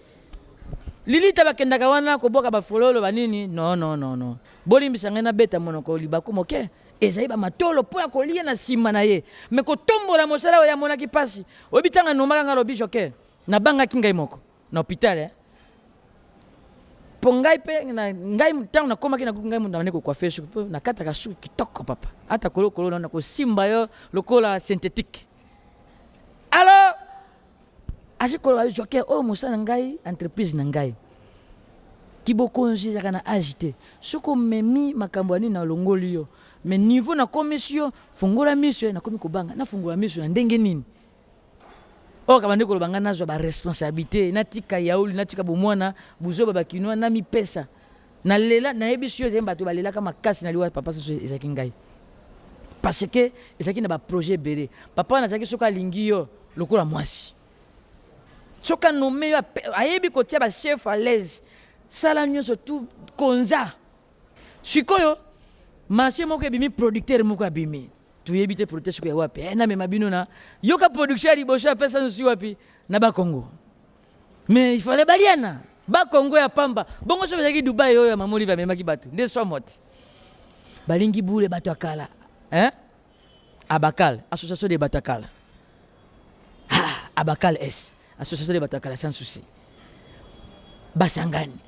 J: lilita bakendaka wana koboka bafololo banini no bolimbisa ngai na beta monoko libako moke ezali bamatolo mpo ya kolia na nsima na ye me kotombola mosala oyo amonaki mpasi oyebitanga nomaka ngai lobi joke nabangaki ngai moko na hôpital mpo ngai mpe ngai ntango nakomaki na ngai mondamane kokwafe suki mpo nakataka suki kitoko papa ata kolokolo na kosimba yo lokola synthétique alors azikoloba joke oyo mosala na ngai entreprise na ngai kibokonzi ezaka na age te soki omemi makambo ya nini na olongoli yo me niveau nakomisi yo fungola miso nakomi kobanga nafungola miso na ndenge nini oyo kabandi koloba ngai nazwa baresponsabilité natika yauli natika bomwana buzoba bakinoa na mipesa nalela nayebi si yo ezali bato balelaka makasi na liwa papa soso ezalaki ngai parce que ezalaki na baprojet ebele papa wana azalaki soki alingi yo lokola mwasi soki anome yo ayebi kotia bachef à l'aise sala nyonso tu konza sikoyo marché moko ebimi producteur moko abimi tuyebi te producteur soki ya wapi namema bino na yoka production ya liboso apesa nosi wapi na bakongo mais il fallait baliana bakongo ya pamba bongo so ezalaki dubai oyo mamoli bamemaki bato nde somote balingi bule bato akala abakal association de bato akala abakal s association de bato akala sans souci basangani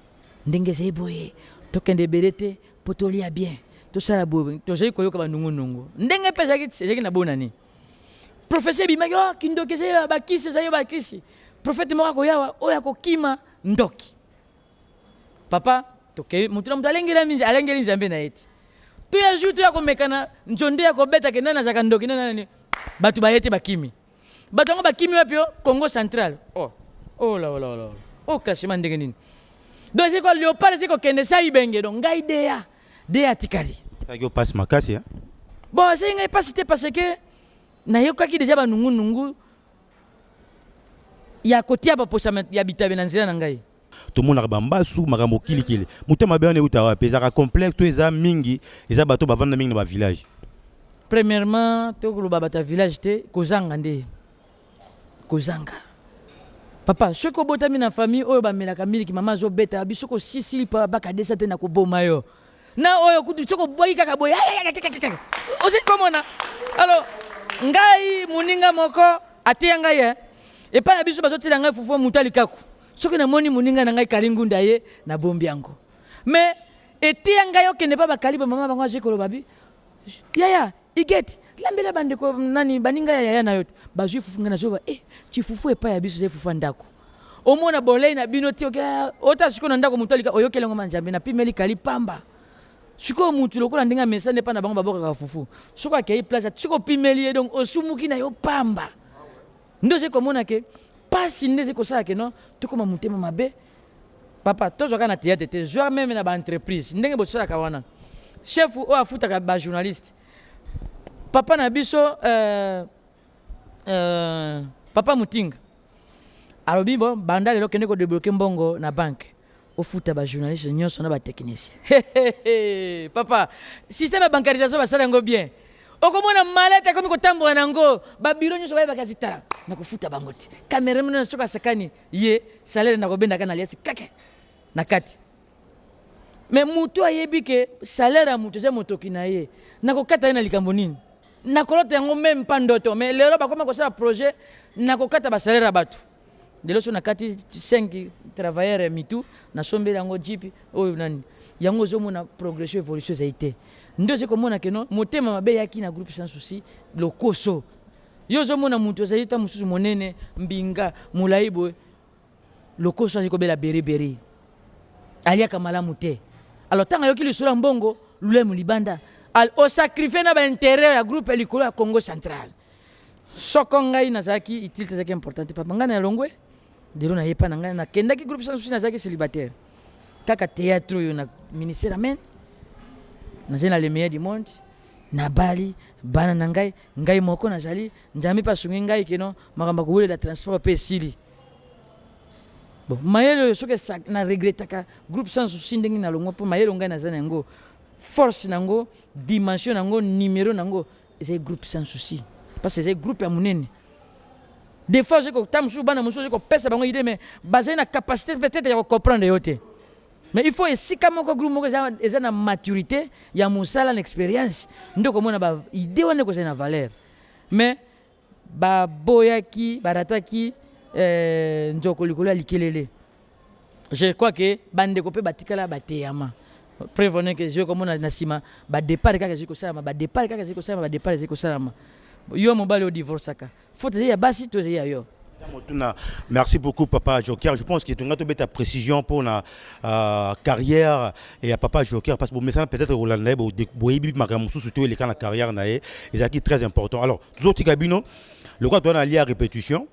J: ndenge ezali boye tokende ebele te mpo tolia bien tosala boye tozali koyoka banungunungu ndenge mpe ezalaki na bonani professeur ebimaki kindoki ezali bakisi ezali bakisi prophète moko akoyawa oyo akokima ndoki papa motu na moto alengeli nzambe na ye te toya jour toya komekana nzonde ya kobeta ke nani azalaka ndoki nani bato baye te bakimi bato yango bakimi wapi yo Congo central classement ndenge nini donc ezali ko léopard ezali kokende sa ibenge donc ngai deya atikali
G: saki opasi makasi
J: bon ezali ngai pasi te parce que nayokaki deja banungunungu ya kotia baposama ya bitabe na nzela na ngai
G: tomonaka bambasu makambo kilikili motema mabe wana euta wapi ezalaka complexe to eza mingi eza bato bavanda mingi na bavillage
J: premièrement tokoloba bato ya village te kozanga nde kozanga papa soki obotami na famille oyo bamelaka miliki mama azobeta biso kosisili mpo bakadesa te na koboma yo na oyo kutu soki oboyi kaka boye ozali komona alors ngai moninga moko ateya ngai epai na biso bazotiela ngai fufu muta likaku soki namoni moninga na ngai kali ngunda ye na bombi yango mais eteya ngai okende mpa bakali bamama bango azali koloba bi yaya igeti lambela bandeko nani baninga ya na yote bazwi fufu ngana zoba chifufu epa ya biso fufu ndako omona bolei na bino ti ota siko na ndako mutu alika oyokele ngoma njambe na pimeli kali pamba siko mutu lokola ndinga mesane pa na bango baboka ka fufu siko akei place siko pimeli donc osumuki na yo pamba ndo je komona ke pasi ndeze ko sala ke non to koma mutema mabe papa tozo kana théâtre te joueur même na ba entreprise ndenge bo sala ka wana chef o afuta ka ba journaliste papa na biso papa mutinga alobi bon banda lelo kende ko débloquer mbongo na banque ofuta ba journaliste nyonso na ba technicien papa système bancarisation ba sala ngo bien okomona maleta komi kotambola nango ba biro nyonso ba bakazitala na kufuta bangoti cameraman na soka sakani ye salaire na kobenda kana liasi kake na kati mais mutu ayebi ke salaire ya mutu ze motoki na ye na kokata ye na likambo nini na kolota yango même pas ndoto mais lelo bakoma kosala projet na kokata ba salaire ya batu de loso na kati 5 travailleurs mitu na sombela yango jipi oyo nani yango zomona progression évolution za ité ndo je komona ke no motema mabe yaki na groupe sans souci lokoso yo zomona mutu za ita mususu monene mbinga mulaibo lokoso aziko bela beriberi alia kamala mute alors tanga yoki lisula mbongo lule mulibanda al o sacrifier na ba intérêt ya groupe likolo ya Congo central soko ngai nazaki utilité zaki importante papa ngana longwe delo na yepa na ngai na kendaki groupe sans souci nazaki célibataire kaka théâtre yo na ministère amen na le meilleur du monde na bali bana na ngai moko nazali njami pa sungi ngai keno makamba ko la transport pe sili bon mayelo soke na regretaka groupe sans souci ndenge na longo po mayelo ngai nazana ngo force nango dimension nango numéro nango c'est groupe sans souci parce que c'est groupe ya munene des fois je ko tamsu bana muso je ko pesa bango idée mais basé na capacité peut-être ya comprendre yote mais il faut essayer comme un groupe qui a une maturité, il y a une salle expérience, donc on a une idée on est une valeur. Mais ba boyaki, barataki, njoko likolo likelele. Je crois que bande kopé batikala bateyama. Prévenez que je comme on a nasima ba départ kaka ziko salama, ba départ kaka ziko salama, ba départ ziko salama. Yo mobile au divorce saka. Faut te dire basi to ya yo.
G: Merci beaucoup Papa Joker. Je pense que tu as une ta précision pour la carrière et à Papa Joker parce que bon, peut-être au Landais, surtout les cas la carrière nae, c'est très important. Alors, tous autres cabinets, le quoi doit aller à répétition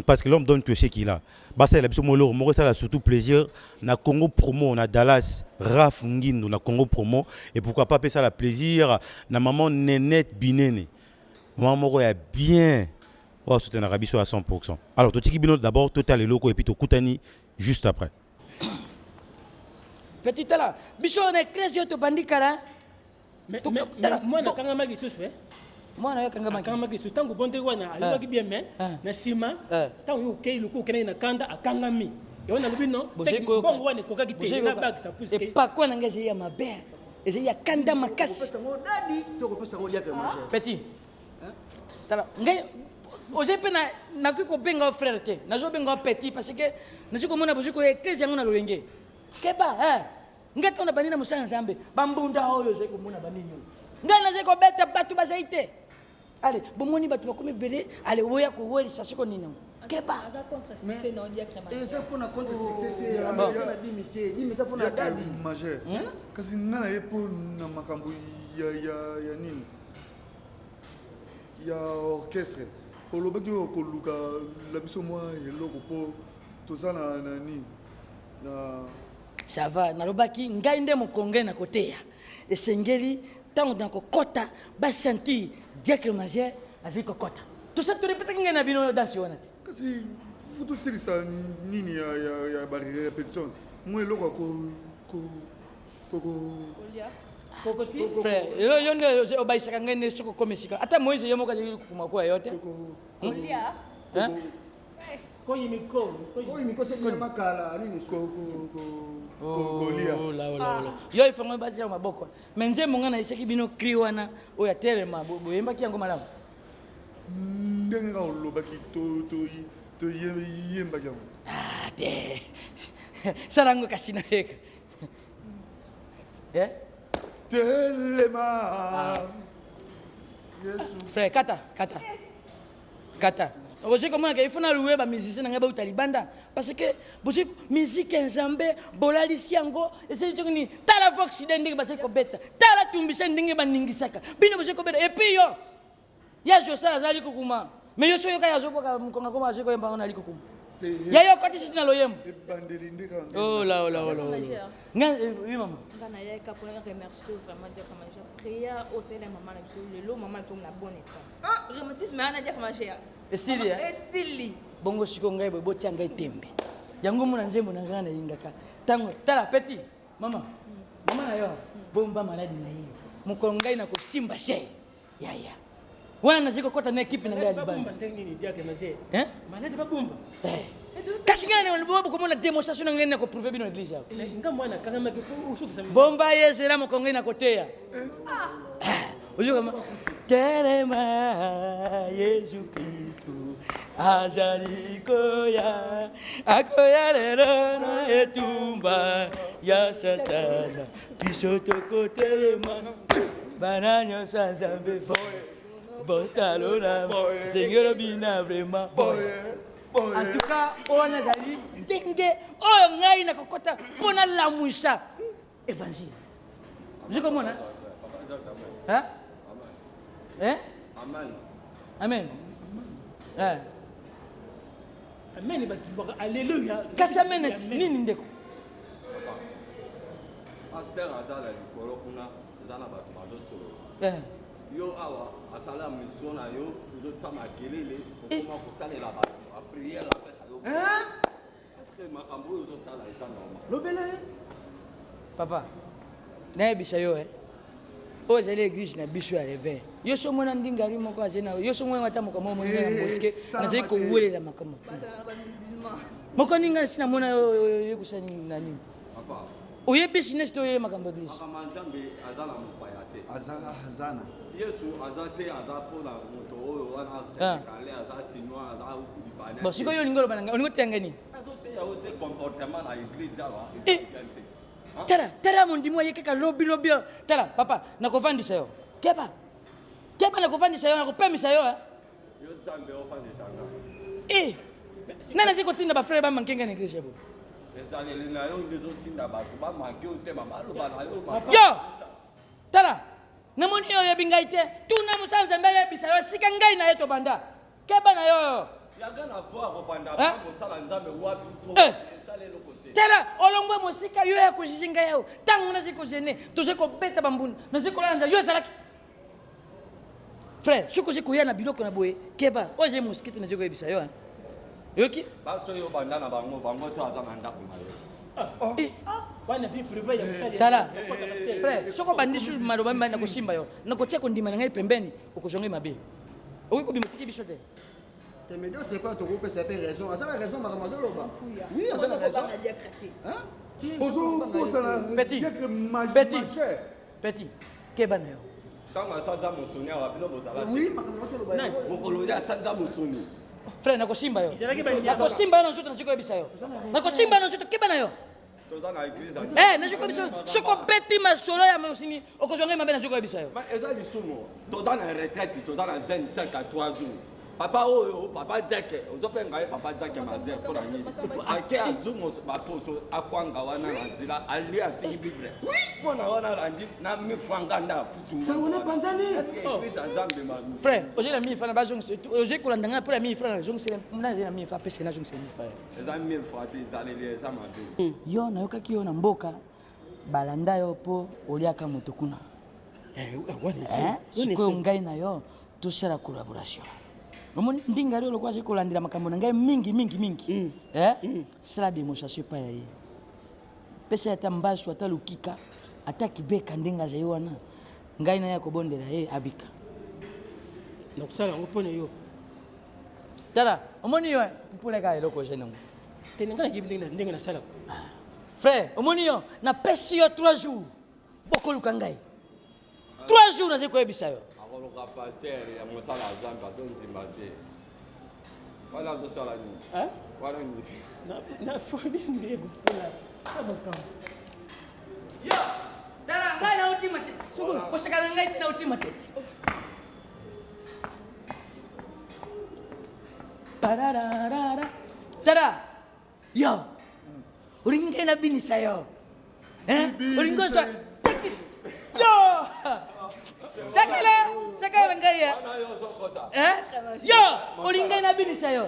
G: parce que l'homme donne que ce qu'il a. Bah ça, ça a surtout plaisir. Na Congo promo, na Dallas, Raf Ngindo, na Congo promo et pourquoi pas ça la plaisir. Na maman Nénette Binene, maman Moro est bien. On va soutenir Arabi à 100%. Alors, Toti Kibino d'abord, Total et Loco et puis Koutani juste après.
J: Petit là, Bichon on est créé to bandikara.
I: Mais moi na kanga magi susu
J: moi na kanga
I: magi susu tango bonde wana aliwa ki bien mais na sima tango yo kei Loco kena na kanda akanga mi. Yo na lubi non, c'est bon wana koka ki te na bag ça pousse.
J: Et pas quoi na ngezi ya mabe. Et ya kanda makasi. Petit. Tala, ngai oje pe na ko benga frère te na zo benga petit parce que na zo komona bozo ko eklezia ngona loyenge keba ngata na banina musana nzambe bambunda oyo zo komona baninyo ngana zo ko beta batu bazaite allez bomoni batu bakomi bele allez oya ko weli sasiko nina keba
D: contre succès non dia crema
C: et c'est pour na contre succès ya na limité ni mais ça pour na dadi majeur kasi ngana yepo na makambo ya nini ya orchestre olobaki okoluka la biso mwa eloko po toza na nani na
J: ça va nalobaki ngai nde mokonge na koteya esengeli ntango na kokota basanti diacre majeur azali kokota tosa torepetaki ngai na bino dansi wana te
C: kasi futosilisa nini ya barépétition mwa eloko
J: frère yo nde obayisaka ngai nde soko komesika ata moise yo moko azali kumakua yo te
D: Kolia
I: Koyi miko
C: c'est makala nini kolia
J: yo ifango batia maboko mais nze monga na iseki bino cri wana oya telema boyembaki yango malamu
C: ndenge ka olobaki to yembaki yango
J: te salango kasina yeka
C: telema
J: Frère, kata. Vous comment il faut louer ba musicien nga ba utalibanda parce que vous musique nzambe bolali siango et c'est ni tala vox ndenge ba ko beta tala tumbisa ndenge ba ningisaka bino vous ko beta et puis yo ya jo sala zali kokuma mais yo soyo kaya zo boka mkonga koma je ko yamba ona likokuma ya yo koti sitina loyem oh là nga oui maman
F: bana ya ka pour remercier vraiment de comment j'ai prière au fait la maman le lo maman tombe na bonne état remercie mais ana dia comment j'ai esili
J: bongo siko ngai boy boti ngai tembe yango muna nzembo na ngana yingaka tango tala petit mama na yo bomba maladi na hiyo mukolo ngai na kosimba she yaya wana ziko kota na equipe na ngai libanda
I: maladi ba bomba
J: kasi ngana ne bobo komona demonstration na ngai na ko prouver bino église yao
I: nga mwana kanga ke usukisa
J: bomba yesera mukolo ngai na koteya ujo kama terema Yesu Kristo azali akoya lero na etumba ya satana bisoto kotelema bananyo sanzambe botalona Seigneur bina vraiment en tout cas on azali ndenge oyo ngai na kokota pona lamuisa évangile ujo kama hein Amen.
I: Amen. Alléluia.
J: Kasamen nini ndeko.
H: Pasteur azala likolo kuna zana bato bazosolo. Yo awa asala mission na yo uzotama kelele okoma kosalela bato a prière la pesa yo. Est-ce que makambo uzosala eza normal?
J: Lobele. Papa. Na ebisa yo oyo ezali église na biso ya réveil yo so mona ndingari moko azena yo so mona mata moko momo na mosquée nazali kowelela makambo moko ninga sina mona yo kusani nani papa oye business to ye makambo église
H: kama nzambe azala mopaya te
C: azana
H: yesu azate azapona moto oyo wana kale azasinwa azakubana
J: bon siko yo lingolo bananga oningo tengani
H: azote ya ote comportement na église awa
J: Tara mon dis-moi yeke ka lobby tara papa nakovandisa yo kepa nakovandisa yo nakopemisa yo
H: yo nzambe ofandisa nga
J: nana zikotinda ba frère ba mankenga na église bo
H: ezaleli na yo ndezotinda bato bamanke otema baloba na yo
J: yo tala namoni yo yebi ngai te tuna musanza mbele yebisa yo sika ngai na ye tobanda keba na yo
H: yaga na voir kobanda ba mosala nzambe wapi to ezalelo
J: tala olongwe mosika yo ya kujijinga yao tangu naziko jene tozeko beta bambuna naziko lanja yo zalaki frère shuko ziko ya na biloko na boye keba oje moskite naziko yebisa yo yoki
H: baso yo banda na bango to azana ndako na yo
I: wana vie privée ya msali
J: tala frère shuko bandishu maloba mbana koshimba yo nakotia kondima na ngai pembeni ukojonge mabe okiko bimotiki bisote
W: mais d'autres pas ton groupe ça fait raison. Ça a raison madame Adoloba. Oui, ça a raison.
C: Hein?
J: Petit. Kebana yo.
H: Kama sanza musoni awa bilo botala.
W: Oui, madame Adoloba.
H: Mokoloja sanza musoni.
J: Frère nakosimba yo. Nakosimba na njoto na chiko ebisa yo. Nakosimba na njoto kebana yo.
H: Toza na église.
J: Na chiko ebisa yo. Choko beti masolo ya musini okojonge mabe na chiko ebisa yo.
H: Mais eza lisumo. Toza na retraite, toza na 25 à 3 jours. Papa papa Zeke ozopenga ye papa Zeke maze pour la nini ake azumo baposo akwanga wana nzila ali ati bible mona wana randi na mifanga nda futu
W: ça on est panzani
J: frère oje la mi fa na ba jong oje ko landanga pour la mi fra na jong sele mna je na mi fa pese na jong sele mi fa
H: eza mi fa ti zaleli eza madu
J: yo na yokaki yo na mboka balanda yo po oliaka moto kuna siko ngai na yo tosala collaboration omoni ndingari lo kwa zikolandira makambo na ngai mingi sala démonstration pa yaye pesa ata mbashu ata lukika ata kibeka ndenga za wana ngai na yako bondela abika
I: na kusala ngopone yo
J: tala omoni yo pule ka eloko jenango
I: tenenga na ndenga na sala
J: frère omoni yo na pesi yo 3 jours boko luka ngai 3 jours na ziko ebisa yo
H: akoloka pasteur ya mosala azamba tonzimba te wala tosala nini wala nini
I: na fodi ndego fula abakam
J: yo tala ngai na ultimate suko kosekana ngai na ultimate Pararara. Tara. Yo. Uringa na binisa yo. Uringa sa. Yo. Sakala ngaya. Yo, uringa na binisa yo.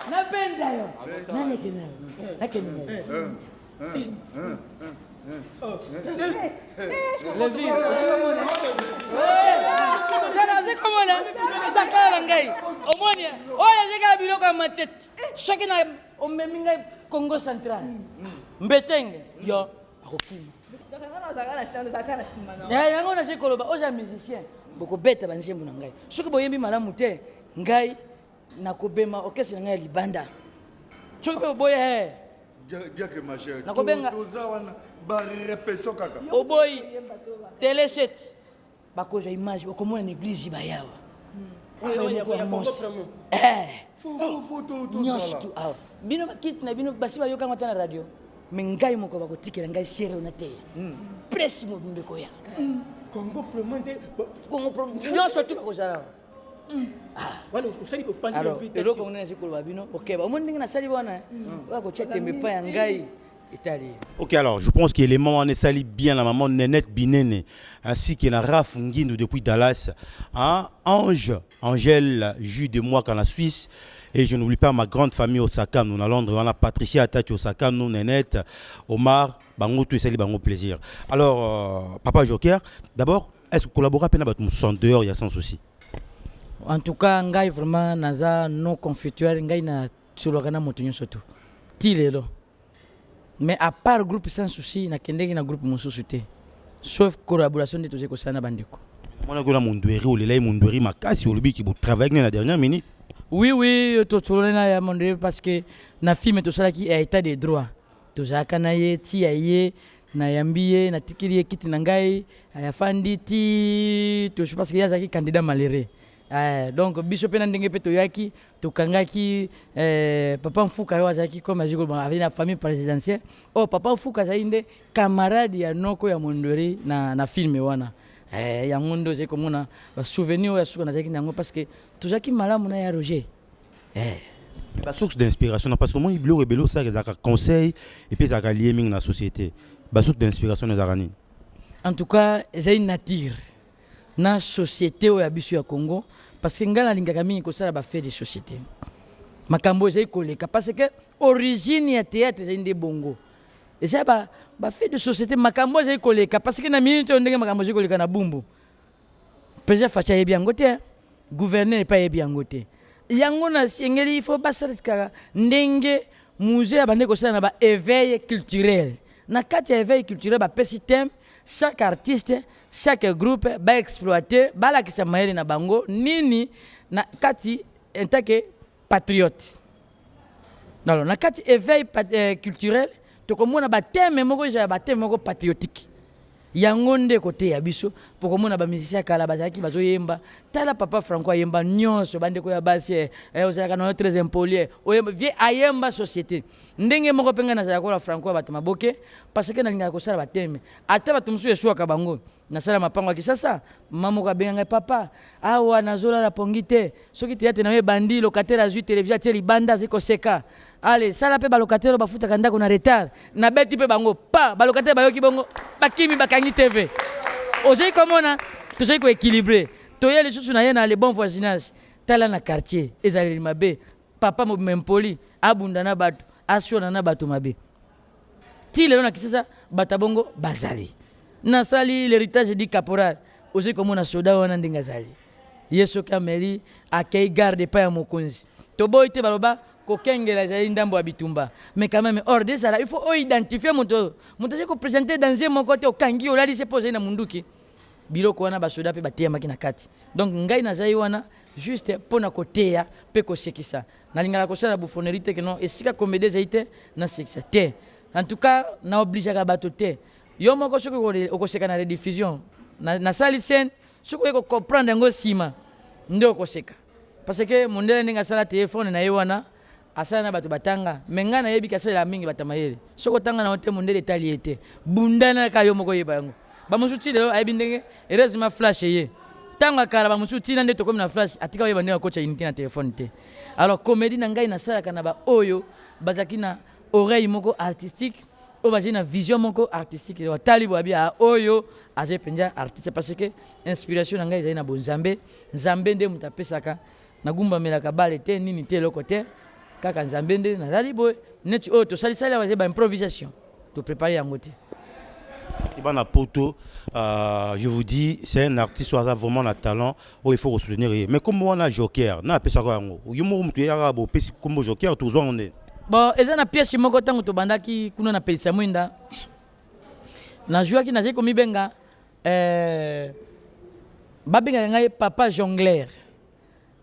J: Napenda yo. Nani kina? C'est comment là? Sakala ngai. Omonia. Oya zeka biloko matet. Chacun a omeminga Congo central. Mbetenge yo akokima. Yango na sekoloba oza musicien. Boko beta banjembu na ngai. Soki boyembi malamu te, ngai nakobema orchestre ngai libanda. Soki pe boye
C: Dia que ma chère.
J: Nakobenga.
C: Toza wana ba répétition kaka.
J: Oboyi télé 7 bakoza image bakomona na église bayawa. Bino bakit na bino basi bayoka ngata na radio. Mengai moko bakotikela ngai chérie na te. Presse mo mbeko ya.
I: Congo promonde.
J: Congo promonde. Yo surtout bakozala.
I: Wala usali ko pandi
J: invitation. Alors, eloko ngena sikolo babino. OK, ba mondinga na sali bwana. Wako chete mbepa ya ngai.
G: Ok, alors je pense que les mamans ne salient bien la maman Nénette Binene ainsi que la Raf Nguindou depuis Dallas, hein? Ange, Angèle, Jus de moi qu'en la Suisse, et je n'oublie pas ma grande famille Osaka, nous à Londres, on a Patricia Atati Osaka, nous Nénette, Omar, Bango, tout ça, Bango plaisir. Alors, Papa Joker, d'abord, est-ce que vous collaborez à peine son dehors, il y a sans souci?
J: En tout cas, ngai vraiment naza non confituel, ngai na tsulogana motunyo surtout. Tilelo. Mais à part groupe sans souci, na kendeki na groupe mosusu te. Sauf collaboration de tous kosana bandeko.
G: Mona gona mondweri o lelai mondweri makasi o lobi ki bo travailler na dernière minute.
J: Oui, to tsolona ya mondweri parce que na film to sala ki état de droit. To jaka na ye ti aye na yambiye na tikili ye kiti na ngai ya fandi ti to je pense que ya zaki candidat malheureux. Donc biso pena ndenge pe to yaki to kangaki papa Mfuka yo azaki comme aziko avec la famille présidentielle. Oh papa Mfuka zainde camarade ya noko ya mondweri na film wana. Ya ngondo ze komona ba souvenir ya suka na zaki nango parce que to zaki malamu na ya Roger.
G: La source d'inspiration parce que moi iblo rebelo ça les conseil et puis ça lié ming na société. La source d'inspiration les arani.
J: En tout cas, j'ai une nature na société au yabisu ya Congo parce que ngala lingaka mingi ko sala ba fait de société. Makambo ezai koleka parce que origine ya théâtre c'est inde bongo. Et ça ba fait de société makambo ezai koleka parce que na minute ndenge makambo ezai koleka na bumbu. Président Facha yebi angote, gouverneur pas yebi angote. Yango na sengeli il faut basaliska ndenge musée abande ko sala na ba éveil culturel. Na kati ya éveil culturel ba pesi thème chaque artiste, chaque groupe va exploiter, va la kisa maere na bango nini na kati en tant que patriote. Alors na kati éveil culturel, to komona ba thème moko ja ba thème moko patriotique. Yango nde côté ya biso pour komona ba musicien kala bazaki bazoyemba tala papa Franco ayemba nyonso bande ko ya basi ozalaka na très impoli oyemba vie ayemba société ndenge moko penga na zakola Franco ba maboke parce que na linga ko sala ba thème ata ba tumsu yesua ka bango na sala mapango ya kisasa mamo ka benga papa awa nazola la pongite soki théâtre na bandi locataire azui télévision teli banda ziko seka. Allez, ça la pe balocataire ba futa kanda ko na retard. Na beti pe bango pa balocataire bayoki bongo bakimi bakangi TV. Ozai komona tozai ko équilibré. Toye les choses na yena les bons voisinage. Tala na quartier ezali mabe. Papa mo mempoli abunda na batu asiona na batu mabe. Ti lelo na kisasa batabongo bazali. Na sali l'héritage du caporal. Ozai komona soda wana ndinga zali. Yeso kameli akei garde pa ya mokonzi. Toboy te baloba kokengela za ndambo ya bitumba mais quand même hors de ça il faut identifier moto c'est ko présenter dans un côté au kangi o lali se poser na munduki biloko wana basoda pe batia makina kati donc ngai na zai wana juste pona kotea pe ko sekisa na lingala ko sala bufonnerie te que non esika comédie zaite na sekisa te en tout cas na obligé ka batote yo moko soko ko seka na rediffusion na sali scène soko ko comprendre ngo sima ndo ko seka parce que mondele ninga sala téléphone na yewana asana batu batanga menga na yebi kasala mingi batamayele soko tanga na hote mondele taliete bundana ka yo moko yeba yango ba musuti lelo ayebi ndenge heureusement flash ye tanga kala ba musu tina nde to comme na flash atika oyeba ndenge kocha unité na téléphone te. Alors comédie na ngai na sala kana ba oyo bazaki na oreille moko artistique o bazaki na vision moko artistique wa talibo abia oyo aje penja artiste parce que inspiration na ngai ezali na bonzambe nzambe nde mutapesaka na gumba melaka bale te nini te loko te kaka nzambe nde na talibo neti oyo to sali sali ba improvisation to préparer yango te.
G: Stibana Poto, je vous dis, c'est un artiste qui a vraiment un talent où il faut soutenir. Mais comme on a Joker, on a fait ça comme Joker, tout on est.
J: Bon, et ça na pièce moko tango to bandaki kuna na pesa mwinda. Na joua ki na je komi benga babenga ngai papa jongleur.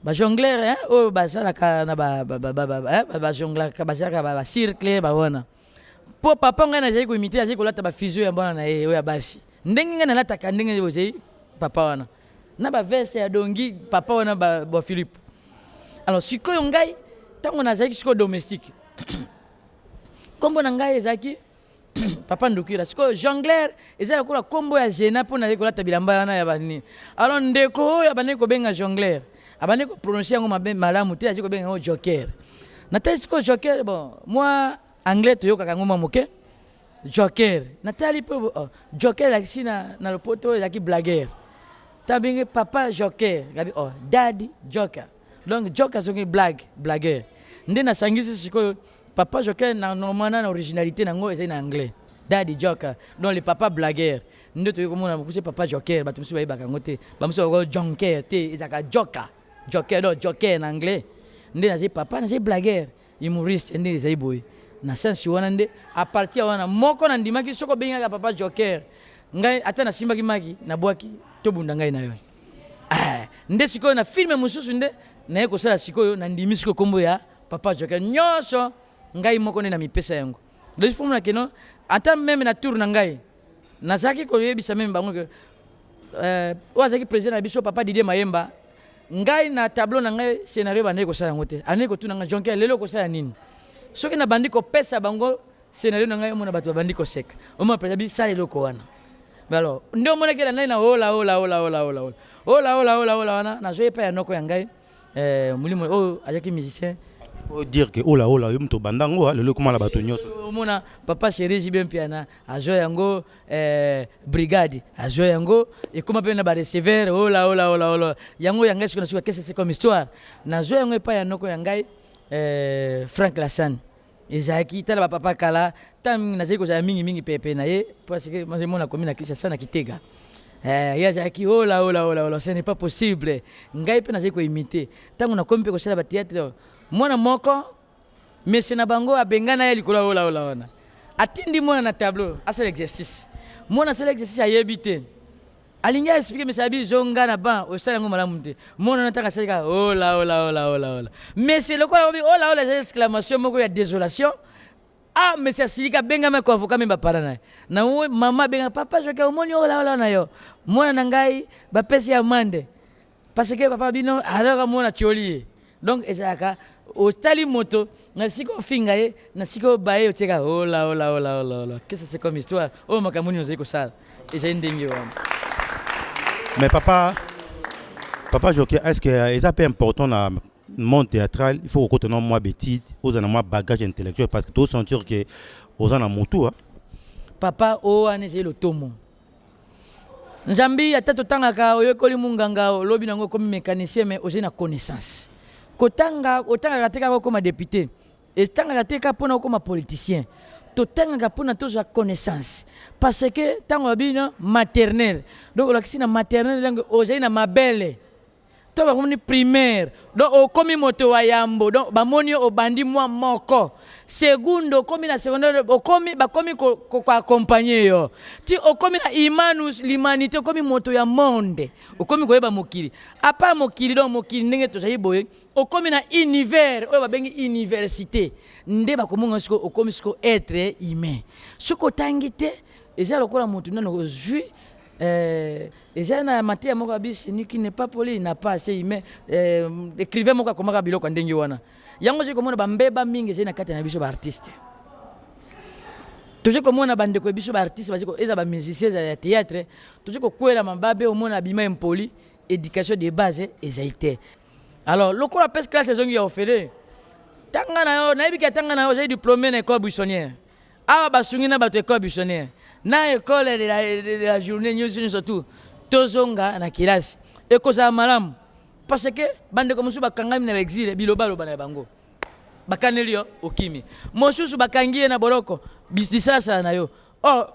J: Ba jongleur hein o ba sala ka na ba jongleur ka ba sala ba circle ba wana. Po papa ngai na je ko imiter je ko lata ba physio ya bana na ye o ya basi. Ndenge ngai na lata ka ndenge je boze papa wana. Na ba veste ya dongi papa wana ba Philippe. Alors sikoyo ngai tango na zaki siko domestique. Kombo na ngai ezaki papa ndukira siko jongleur ezala kola kombo ya jena pona ye kolata bilamba wana ya bani. Alors ndeko ya bani ko benga jongleur. Abane ko prononcer yango malamu te aziko benga joker. Na tali siko joker bon moi anglais to yoka ngoma moke joker. Na tali po joker la sina na lopoto ya ki blagueur. Tabinge papa joker gabi daddy joker. Donc joker c'est une blagueur. Ndé na sangisi siko papa joker na normalement na originalité nango eza na anglais. Daddy joker. Donc le papa blagueur. Ndé to komona mukuse papa joker ba tumisi ba ibaka ngote. Ba muso ko jonker te ezaka joker. Joker do joker en anglais. Ndé na papa na blagueur. Humoriste ndé eza iboy. Na sensi wana ndé a partir wana moko na ndimaki soko benga papa joker. Ngai ata na simba ki maki na bwaki to bunda ngai na yo. Ndé siko na filme mususu ndé na yeko sala sikoyo na ndimi siko kombo ya papa joker nyonso ngai moko na mipesa yango le fomula keno ata même na tour na ngai nazaki ko yebisa même bango ke wazaki président na biso papa Didier Mayemba ngai na tableau na ngai scénario ba neko sala ngote ani ko tuna ngai jonker lelo ko sala nini soki na bandiko pesa bango scénario na ngai mona bato bandiko sek o mo président bi sala loko wana alors ndio mona kela ngai na ola wana na zoe pa ya noko ya ngai mulimo o ajaki musicien
G: faut dire que ola yo mto bandango le comment la bato nyoso
J: mona papa chéri jibem piana ajo yango brigade ajo yango et comment pe na ba receiver ola yango yanga siko na siko qu'est-ce c'est comme histoire na jo yango pa ya noko ya ngai Frank Lassane ezaki tala papa kala tam na ziko za mingi pepe na ye parce que moi mona komi na kisha sana kitega ya jaki ola ce n'est pas possible ngai pe na ziko imiter tango na komi pe ko sala ba théâtre mwana moko mese na bango abengana ye likolo ola wana atindi mwana na tableau asala exercice mwana asala exercice ayebite alinga expliquer mese abi zonga na ban osala ngo malamu te mwana nataka salika ola mese lokola obi ola exclamation moko ya désolation mese asilika benga me ko avocat me ba parana na mama benga papa joka omoni ola na yo mwana na ngai ba pesi amande parce que papa bino alors mwana tioli donc ezaka otali moto na siko finga ye na siko baye oteka ola qu'est-ce que c'est comme histoire makamuni ozeko sala et j'ai ndenge wana.
G: Mais papa Joker, est-ce que c'est pas important dans le monde théâtral, il faut que nous moi bêtise aux en moi bagage intellectuel parce que tout sentir que aux en moto hein.
J: Papa anese le tomo Nzambi atato tangaka oyekoli munganga lobi nango comme mécanicien mais aussi na connaissance otanga teka comme député et tanga teka pona comme politicien to tanga pona to za connaissance parce que tango bino maternelle donc la kisina maternelle langue oje na mabele to ba comme primaire donc o komi moto wa yambo donc ba moni o bandi moi moko segundo komi na secondaire o komi ba komi ko accompagner yo ti o komi na imanus l'humanité o komi moto ya monde o komi ko yeba mokili apa mokili donc mokili ndenge to sayi boye o komi na univers o ba bengi université nde ba komonga siko o komi siko être humain siko tangite eza lokola moto nano ozui eza na matière moko abisi ni qui n'est pas poli n'a pas assez humain écrivain moko komaka biloko ndenge wana yango je komona bambeba mingi zena kati na biso ba artiste tuje komona bande ko biso ba artiste baziko eza ba musicien ya théâtre tuje ko kwela mababe omona bima impoli éducation de base ezali. Alors lokola pes classe ezongi ya ofele tanga na yo nayebi ke tanga na yo j'ai diplômé na école buissonnière awa basungi na bato école buissonnière na école de la journée nyonso surtout tozonga na kilasi ekozala malamu parce que bandeko mosusu bakangami na exil bilobaloba na bango bakaneli yo okimi mosusu bakangi ye na boloko bisasa na yo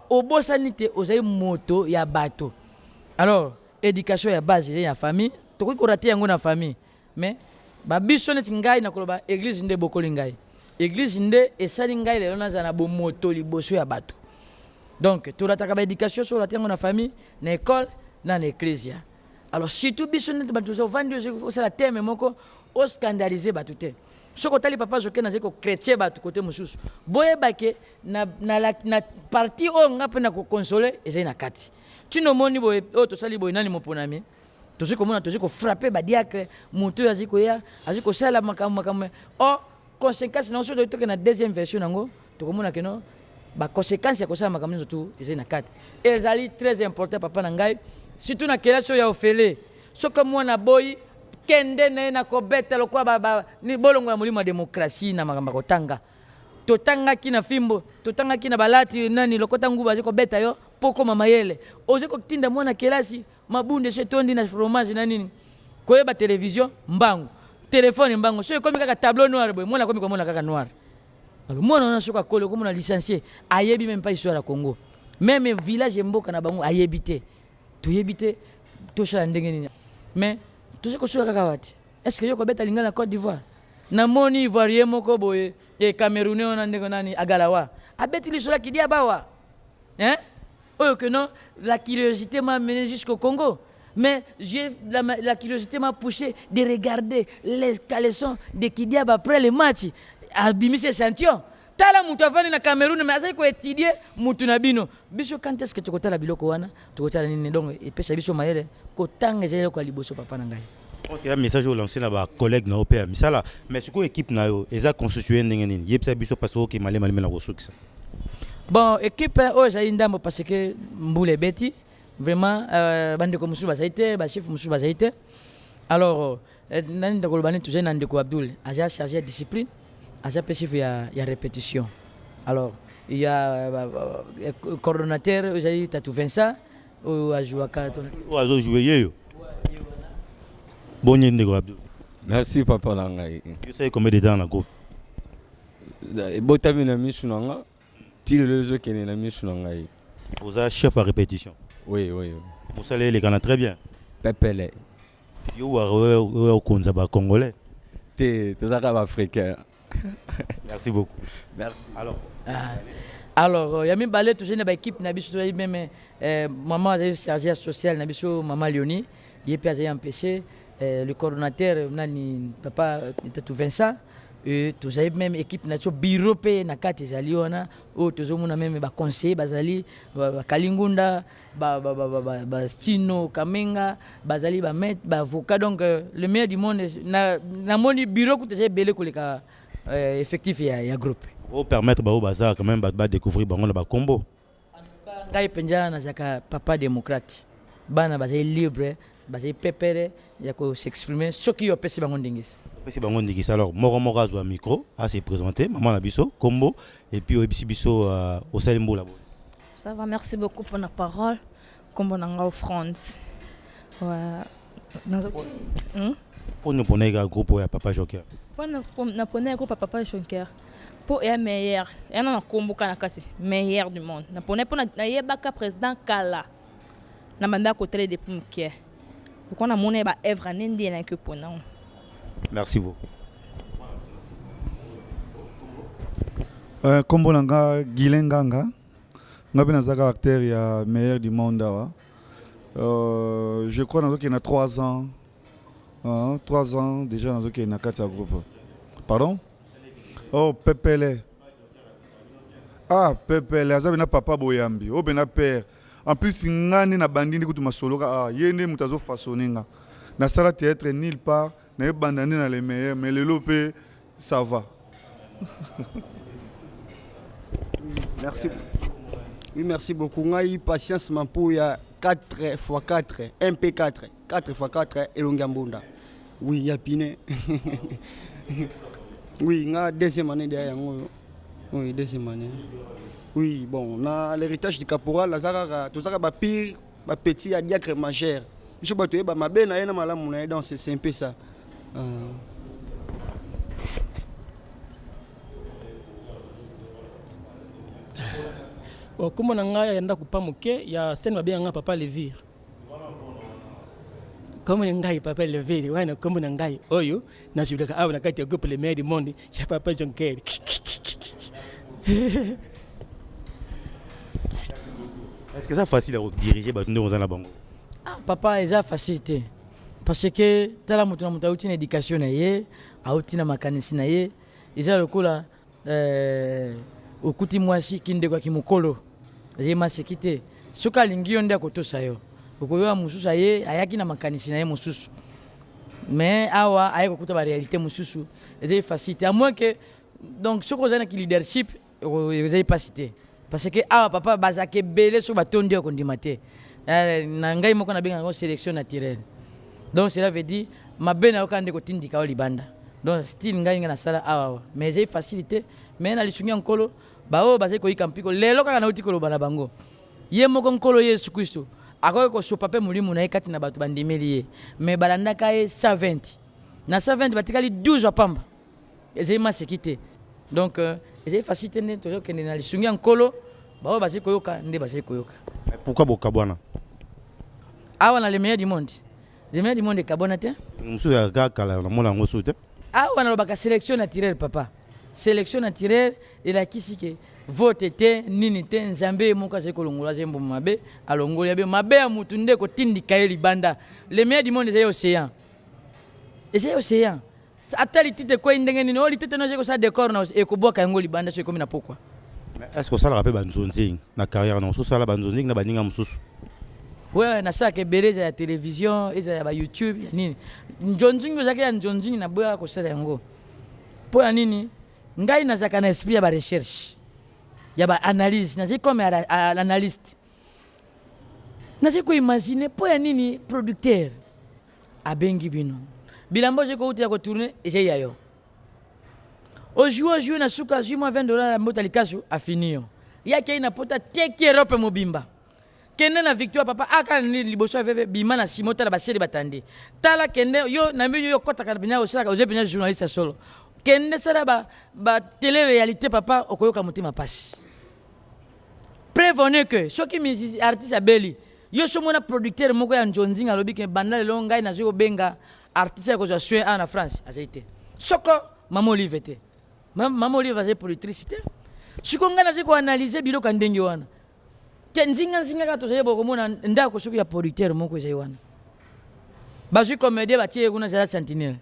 J: obosani te ozali moto ya bato. Alors éducation ya base ya famille tokoki korate yango na famille mais babiso neti ngai nakoloba église nde bokoli ngai église nde esali ngai lelo naza na bomoto liboso ya bato. Donc tolataka ba éducation so olate yango na famille na école na ecclesia. Alors surtout biso neti bato ovandi osala teme moko oscandaliser bato te soko tali papa joke na zeko chrétien bato côté mosusu boyebake na partie oyo nga mpe na kokonsole ezali na kati tino moni boye oyo tosali boye nani moponami tozi komona tozi kofrappe badiacre moto oyo azali koya azali kosala makambo conséquence na oso toke na deuxième version nango tokomona keno baconséquence ya kosala makambo nyonso tu ezali na kati ezali très important papa na ngai surtout na kelasi oyo ya ofele soki mwana boyi kende na ye na kobeta lokwa ni bolongo ya molimo ya démocratie na makambo kotanga totangaki na fimbo totangaki na balati nani lokota nguba azali kobeta yo poko mama yele oze kotinda mwana kelasi mabunde chetondi na fromage na nini koyeba télévision mbangu téléphone mbangu so ekomi kaka tableau noir boy mwana komi komona kaka noir. Alors mwana na soka kole komona licencié ayebi même pas histoire ya Congo même village mboka na bango ayebi te toyebi te toshala ndenge nini mais toze kosola kaka wati est-ce que yo kobeta lingala na Côte d'Ivoire na moni ivoirien moko boye e camerounais on ndeko nani agalawa abeti lisola kidia bawa oyo que non la curiosité m'a mené jusqu'au Congo mais la curiosité m'a poussé de regarder les caleçons de Kidiaba après le match à Bimise Santion tala mutu avani na Cameroun mais azali ko étudier mutu na bino biso quand est-ce que tu kotala biloko wana tokotala nini donc epesa biso mayele ko tanga ezali ko liboso papa na ngai.
G: Je pense qu'il y a un message au lancé na collègue na OPA misala mais ce ko équipe na yo eza constitué ndenge nini yebisa biso parce que malema na ressources.
J: Bon équipe ezali ndambo parce que mbule beti vraiment bandeko mususu bazali te ba chef mususu bazali te. Alors nani ndakoloba nini tuzali na ndeko Abdul aja chargé de discipline aja chef ya répétition. Alors il y a coordonnateur ezali Tatou Vincent ou a joué
G: ou a joué yo. Bon ndeko Abdul.
H: Merci papa langai.
G: Tu sais combien de temps na groupe?
H: Botami na misu nanga. Ti le jeu qui est na misu nangai.
G: Vous êtes chef à répétition.
H: Oui.
G: Vous savez les gars très bien.
H: Pepele.
G: Yo wa konza ba congolais.
H: T'es africain.
G: Merci beaucoup.
H: Merci.
J: Alors yami balé toujours na ba équipe na biso même maman a chargé social na biso maman Léonie, il peut avoir empêché le coordonnateur nani papa Tatou Vincent et tous avez même équipe na bureau pe na kati ezali wana o tozomona même ba conseiller bazali ba Kalingunda ba Stino Kamenga bazali ba maître ba avocat donc le meilleur du monde na moni bureau ko tozali belé koleka effectif ya groupe
G: pour permettre ba bazar quand même ba découvrir bango na ba combo
J: en tout cas ngai penja na zaka papa démocrate bana bazali libre bazali pepere ya ko s'exprimer ce qui yo pesi bango ndingisi.
G: Alors, Moro a un micro à se présenter, Maman Labisso, Combo, et puis Bisso au Salimbo.
F: Ça va, merci beaucoup pour la parole. Combo Nanga France.
G: Pour nous prendre un groupe à Papa Joker.
F: Pour nous prendre un groupe à Papa Joker. Pour être meilleur, il y a un combo qui meilleur du monde. Nous prenons pour le président Kala. Nous avons un côté de Pumkier. Donc, on a mon œuvre en Indien que pour nous.
G: Merci beaucoup.
C: Kombo nanga Gilenganga. Nga bina za caractère ya meilleur du monde wa. Je crois qu'il y a 3 ans. 3 ans déjà dans qu'il y a 4 groupe. Pardon? Oh Pepele. Ah Pepele azabina papa boyambi. Oh bena père. En plus ngani na bandini kutu masoloka yende mutazo façonninga. Na sala théâtre nulle part. N'est pas bandé dans les meilleurs, mais le lopé, ça va.
W: Merci. Oui, merci beaucoup. On a eu patience pour 4 x 4, MP4. 4x4 elongi ya mbunda. Oui, il y a Piné. Oui, on a deuxième année derrière. Oui, deuxième année. Oui, bon, on a l'héritage du caporal, tout ça, pire, petit, à diacre majeur. Je sais pas, tu es ma belle, c'est un peu ça.
I: Comme on a un papa moqué, il y a scène bien papa Lévir. Comme on a papa Lévir, comme on a oyo, na je le a été groupe les meilleurs du monde, il y a papa Jonker.
G: Est-ce que c'est facile à diriger dans un bango?
J: Papa, c'est facilité. Parce que tu as une éducation, tu as une mécanicien, tu as le coup là. Au côté moi si kinde kwa kimukolo j'ai masekité soka lingi onde kotosa yo okoyo mususu aye ayaki na makanisi na ye mususu mais awa aye kokuta ba réalité mususu c'est facile à moins que donc soko zana ki leadership vous pas cité parce que awa papa bazake belé so batondi ko ndimate na ngai moko na benga ngo sélection naturelle donc cela veut dire mabena okande ko tindika o libanda donc style ngai ngana sala awa mais j'ai facilité mais na lisungia nkolo bao bazai ko ikampiko lelo kaka na utikolo bana bango ye moko nkolo Yesu Kristo akoye ko sopape mulimu na ekati na bato bandimeli ye mais balandaka ye 120 na 120 batikali 12 apamba ezai masekité donc ezai facilité ne to yokende na lisungia nkolo bao bazai ko yoka nde bazai ko yoka.
G: Pourquoi bokabwana
J: awa na le meilleur du monde kabona te
G: musu ya kala na mona ngosu te
J: awa na lobaka sélection naturelle papa. Sélection naturelle et la kisike vote te nini te nzambe muka se kolongola zembo mabe alongola be mabe ya mutu nde ko tindika ye libanda le meilleur du monde c'est océan et c'est océan atali tite ko ndenge nini oli tite no je ko sa décor na e ko boka ngo libanda so ko mina pourquoi
G: est-ce que ça la rappelle banzonzi na carrière non so ça la banzonzi na baninga mususu
J: ouais na ça ke beleza ya télévision eza ya ba YouTube nini njonzi ngozake ya njonzi na boya ko sala yango po ya nini ngai nazaka na esprit ya ba recherche ya ba analyse nazi comme analyste nazi ko imaginer po ya nini producteur abengi bino bilambo je ko utia ko tourner je yayo au jour na suka $20 la mbota likasu afinio yake ina pota teki Europe mobimba kende na victoire papa aka ni liboso veve bima na simota la baseli batandi tala kende yo na milieu yo kota kana binya osaka oze binya journaliste solo kende sala ba télé-réalité papa okoyoka mutima pasi prévenez que soki musique artiste abeli yo somona producteur moko ya njonzinga alobi ke banda lelo ngai na zo benga artiste ko zo soin en France azaité soko mama Olive te mama Olive azai productrice te siko ngana ziko analyser biloko ndenge wana nzinga ka to zebo komona ndako soki ya producteur moko ezai wana bazui comédie batie kuna za sentinelle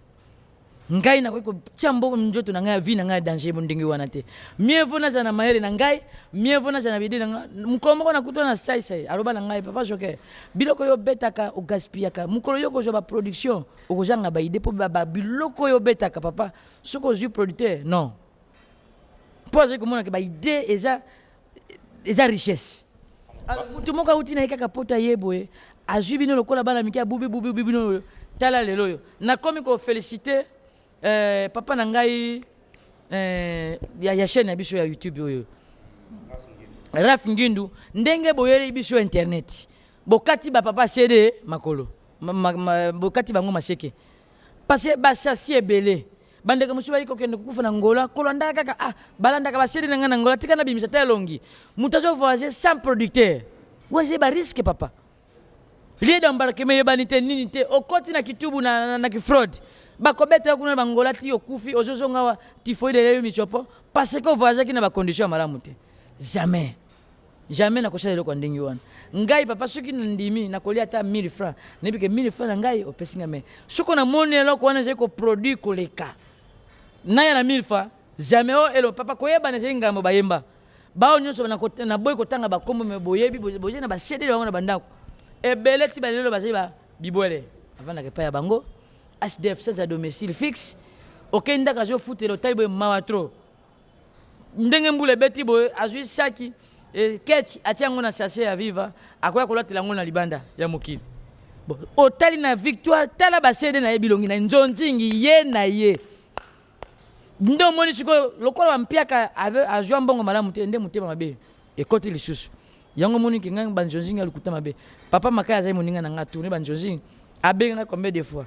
J: ngai na ko chambo njoto na ngai vi na ngai danger ndenge wana te mieux vaut na za na maele na ngai mieux vaut na za na bidi na mkombo na kutona sai aloba na ngai papa joke biloko yo betaka o gaspiaka mukolo yo ko zo ba production o ko janga ba idée po ba biloko yo betaka papa soko zu producteur non pose ko mona ke ba idée eza richesse alors mutu moka uti na kaka pota yeboe azui bino lokola bana mikia bubi bino tala lelo yo na komi ko féliciter papa na ngai ya chaîne ya biso ya YouTube oyo Raf Ngindu ndenge boyeli biso internet bokati ba papa CD makolo bokati bango maseke parce basasi ebele bandeka musu bali ko kende kukufa na ngola kolanda kaka balanda ka basedi na ngana ngola tika na bimisa telongi mutazo voyager sans producteur waje ba risque papa lié d'embarquer mais banité nini te okoti na kitubu na ki fraud bakobeta kuna bangola ti okufi ozozo ngawa tifoide leyo michopo parce que voyager ki na ba condition malamu te jamais na kosala loko ndingi wana ngai papa soki ndimi na kolia ata 1000 francs nebike 1000 francs na ngai opesinga me soko na moni loko wana je ko produit koleka na ya na 1000 francs jamais o elo papa koyeba na zinga mo bayemba bao nyonso na boy kotanga bakombo me boyebi boje na ba cede bango na bandako ebele ti balelo baziba bibwele avant na kepa ya bango HDF sans à domicile fixe okenda ka jo futelo taibo mawatro ndenge mbule beti boy azui saki ketch atiango na sachet ya viva akoya kolatela ngo na libanda ya mokili bon otali na victoire tala basede na ye bilongi na nzonzingi ye na ye ndo moni siko lokola bampiaka azwa mbongo malamu te nde motema mabe ekoti lisusu yango moni kinga banzonzingi alikuta mabe papa makaya azali moninga na nga tourne banzonzingi abenga na combien de fois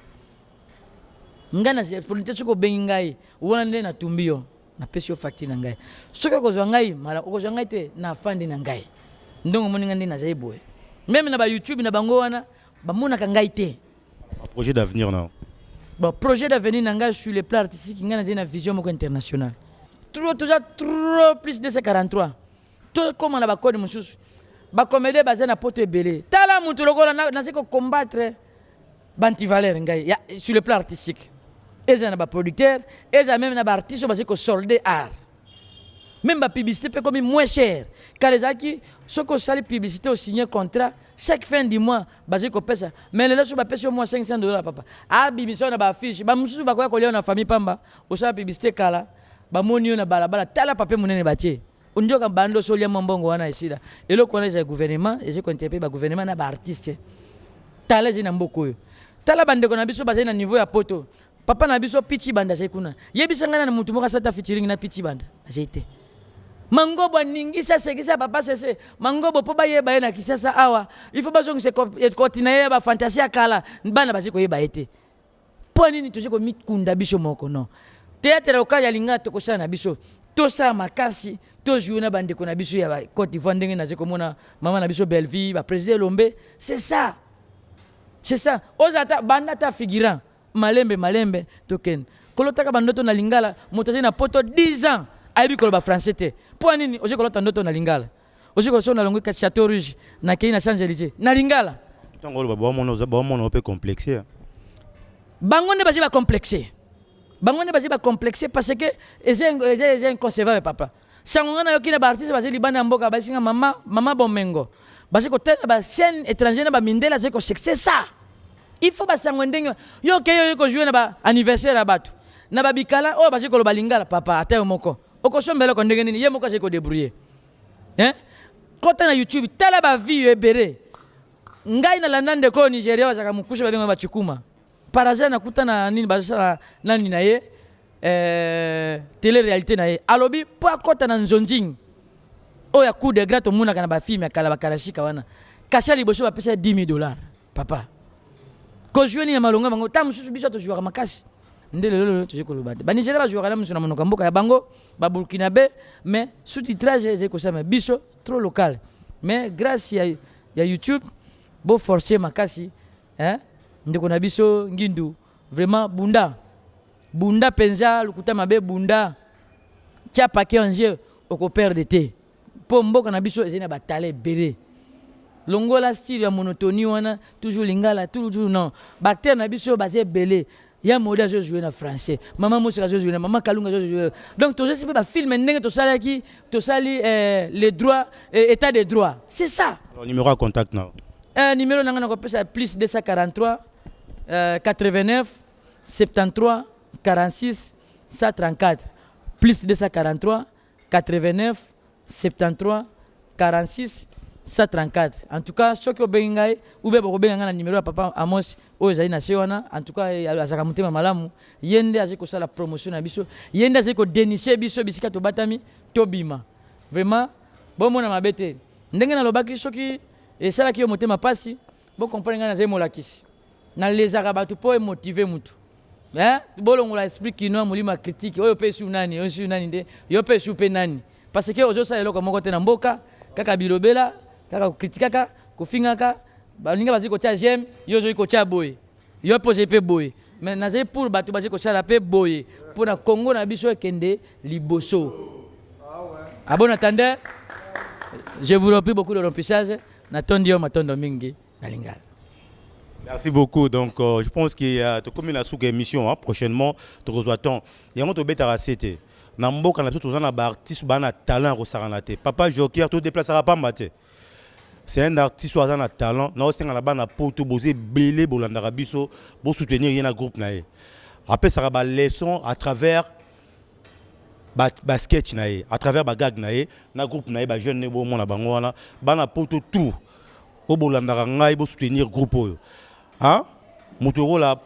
J: nga na polite soko bengi ngai wona nde na tumbi yo na pesi yo facture na ngai soki okozwa ngai mala okozwa ngai te na afandi na ngai ndongo moninga nde nazali boye même na ba YouTube na bango wana bamonaka ngai te
G: projet d'avenir non.
J: Bon, projet d'avenir nanga sur le plan artistique, il y a une vision internationale. Trop plus de 43. Tout comme on a pas code monsieur. Ba comédie basé na pote belé. Tala mutu lokola na se ko combattre bantivaleur ngai sur le plan artistique. Et ça na ba producteur, et ça même na ba artiste basé ko solder art. Même ba publicité peut comme moins cher. Car les aki ce ko sali publicité au signer contrat chaque fin du mois basé ko pesa. Mais les autres ba pesa au moins $500 papa. Ah bimission na ba affiche, ba mususu ba ko na famille pamba, au sa publicité kala, ba monio na balabala tala papier munene batie. Unjoka bando solia mbongo wana isida. Elo connaît le gouvernement et je contribue ba gouvernement na ba artiste. Tala zina mboko yo. Tala bande ko na biso basé na niveau ya poto. Papa na biso pichi banda sai kuna. Yebisanga na mutu moka sata featuring na pichi banda. Ajeite. Mangobo ningisa sekisa papa sese mangobo po baye baye na kisasa awa il faut bazong se continuer ba fantasia kala bana baziko yeba ete po nini tujiko mikunda biso moko no théâtre lokal ya linga to kosana na biso to sa makasi to jouer na bande ko na biso ya Côte d'Ivoire ndenge na zeko mona mama na biso Belleville ba président Lombe c'est ça ozata banda ta figurant malembe token kolotaka bandoto na lingala motaze na poto 10 ans aibi koloba français te po nini oje kolota ndoto na lingala oje kolota na longo ka Château Rouge na kei na Champs-Élysées na lingala
G: tango lo ba mono pe complexé
J: bango ne baje ba complexé parce que c'est inconcevable papa sango na yokina ba artiste baje libana mboka ba singa mama bomengo baje ko tena ba scène étrangère ba mindela c'est c'est ça il faut ba sango ndenge yo ke yo jouer na ba anniversaire abatu na ba bikala o baje ko lo balingala papa ata moko okosombela ko ndenge nini ye moko se ko débrouiller kota na YouTube tala ba vie ebere ngai na landande ko Nigeria wazaka mukusha babenga ba chukuma paraza na kutana nini basala nani na ye télé réalité na ye alobi po kota na nzonjing oya coup de grâce muna kana ba film ya kala bakarashika wana kashali boso ba pesa $10,000 papa ko jouer ni ya malonga bango tamu susu biso to jouer makasi ndele lolo tuje koloba ba Nigeria ba jouer kala musuna monoka mboka ya bango ba Burkinabe mais sous-titrage ezeko sama biso trop local mais grâce ya YouTube bo forcer makasi ndeko na biso ngindu vraiment bunda penza lukuta mabe bunda tia paquet en jeu oko perdre te po mboka na biso ezena ba tale bere longola style ya monotonie wana toujours lingala toujours non bactère na biso basé belé ya moda je jouer na français maman Moussa je jouer na maman Kalunga je jouer donc to je sais pas film ndenge to sali les droits état des droits c'est ça.
G: Alors numéro à contact now
J: numéro nanga ko pesa plus 243 89 73 46 134 plus 243 89 73 46 134 en tout cas ce que bengai ou be ko benga na numéro ya papa Amos o ezali na sewana en tout cas azaka mutema malamu yende aziko sala promotion na biso yende aziko dénicher biso bisika to batami to bima vraiment bon mona mabete ndenge na lobaki soki esala ki yo mutema pasi bon comprendre nga na zemo lakisi na lezaka batu po motiver mutu bolongola esprit kino mulima critique oyo pe su nani nde yo pe su pe nani parce que ozo sa eloko moko te na mboka kaka bilobela kaka kritikaka kofingaka balinga bazi ko tia j'aime yo zo ko tia boye yo pose pe boye mais na zé pour batu bazi ko sala pe boye pour na Congo na biso kende liboso ah bon attendez je vous remercie beaucoup de remplissage na tondio matondo mingi na lingala.
G: Merci beaucoup. Donc, je pense qu'il y a comme la sous-émission prochainement. Tu reçois ton. Il y a un peu de bêta-racité. Nambo quand tu as un artiste, tu as un talent au Saranate. Papa Joker, tu ne déplaceras pas maté. C'est un artiste qui a un talent. Nous sommes là-bas na poto bosé belé bolandara biso pour soutenir un groupe naé. Après ça va leçon à travers ba sketch naé, à travers ba gag naé, na groupe naé ba jeune né bon na bango wana, ba na poto tout. Au bolandara ngai pour soutenir groupe. Hein? Motorola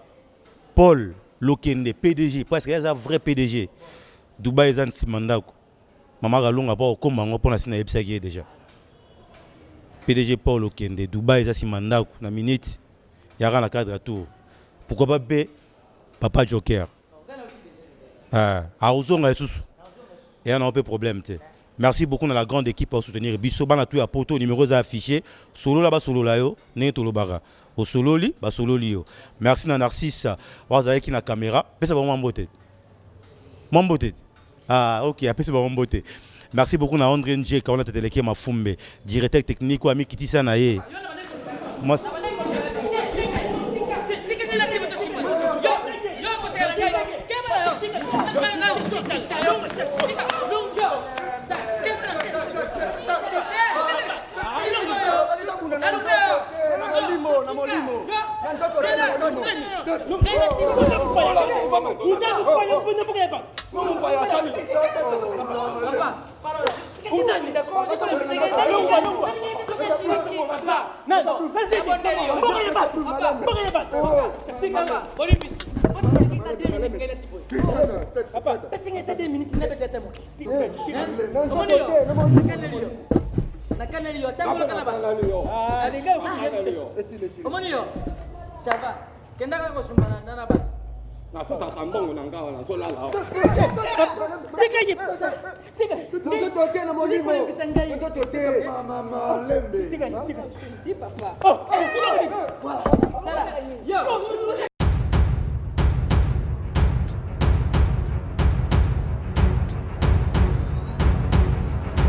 G: Paul Lokende, PDG, parce qu'il y a un vrai PDG. Dubaï est un Simandako. Maman Galonga pas comme on pour la Sina déjà. PDG Paul Lokende, Dubaï est un Simandako. Na minute, il y a un cadre à tout. Pourquoi pas B? Papa Joker. Ah, Aouzonga et Soussou. Il y a un peu de problème. Merci beaucoup à la grande équipe pour soutenir. Bisso bana tout à poto numéro affiché. Solo là-bas, solo là yo, né tolo baga. Au solo li, ba solo li yo. Merci na Narcisse. Vous avez qui na caméra. Mais c'est vraiment beauté. Mon beauté. Ah ok, après c'est vraiment beauté. Merci beaucoup à André Nje quand on a téléqué ma fumbe. Directeur technique ou ami qui tisse na ye. Moi.
J: Ça va. Kenda ka ko sumana nana ba.
H: Na futa sambongo na ngawa na zola la.
J: Tika yi. Tika. Ndoto te na molimo. Ndoto te. Mama lembe. Tika. Di papa. Oh. Voilà.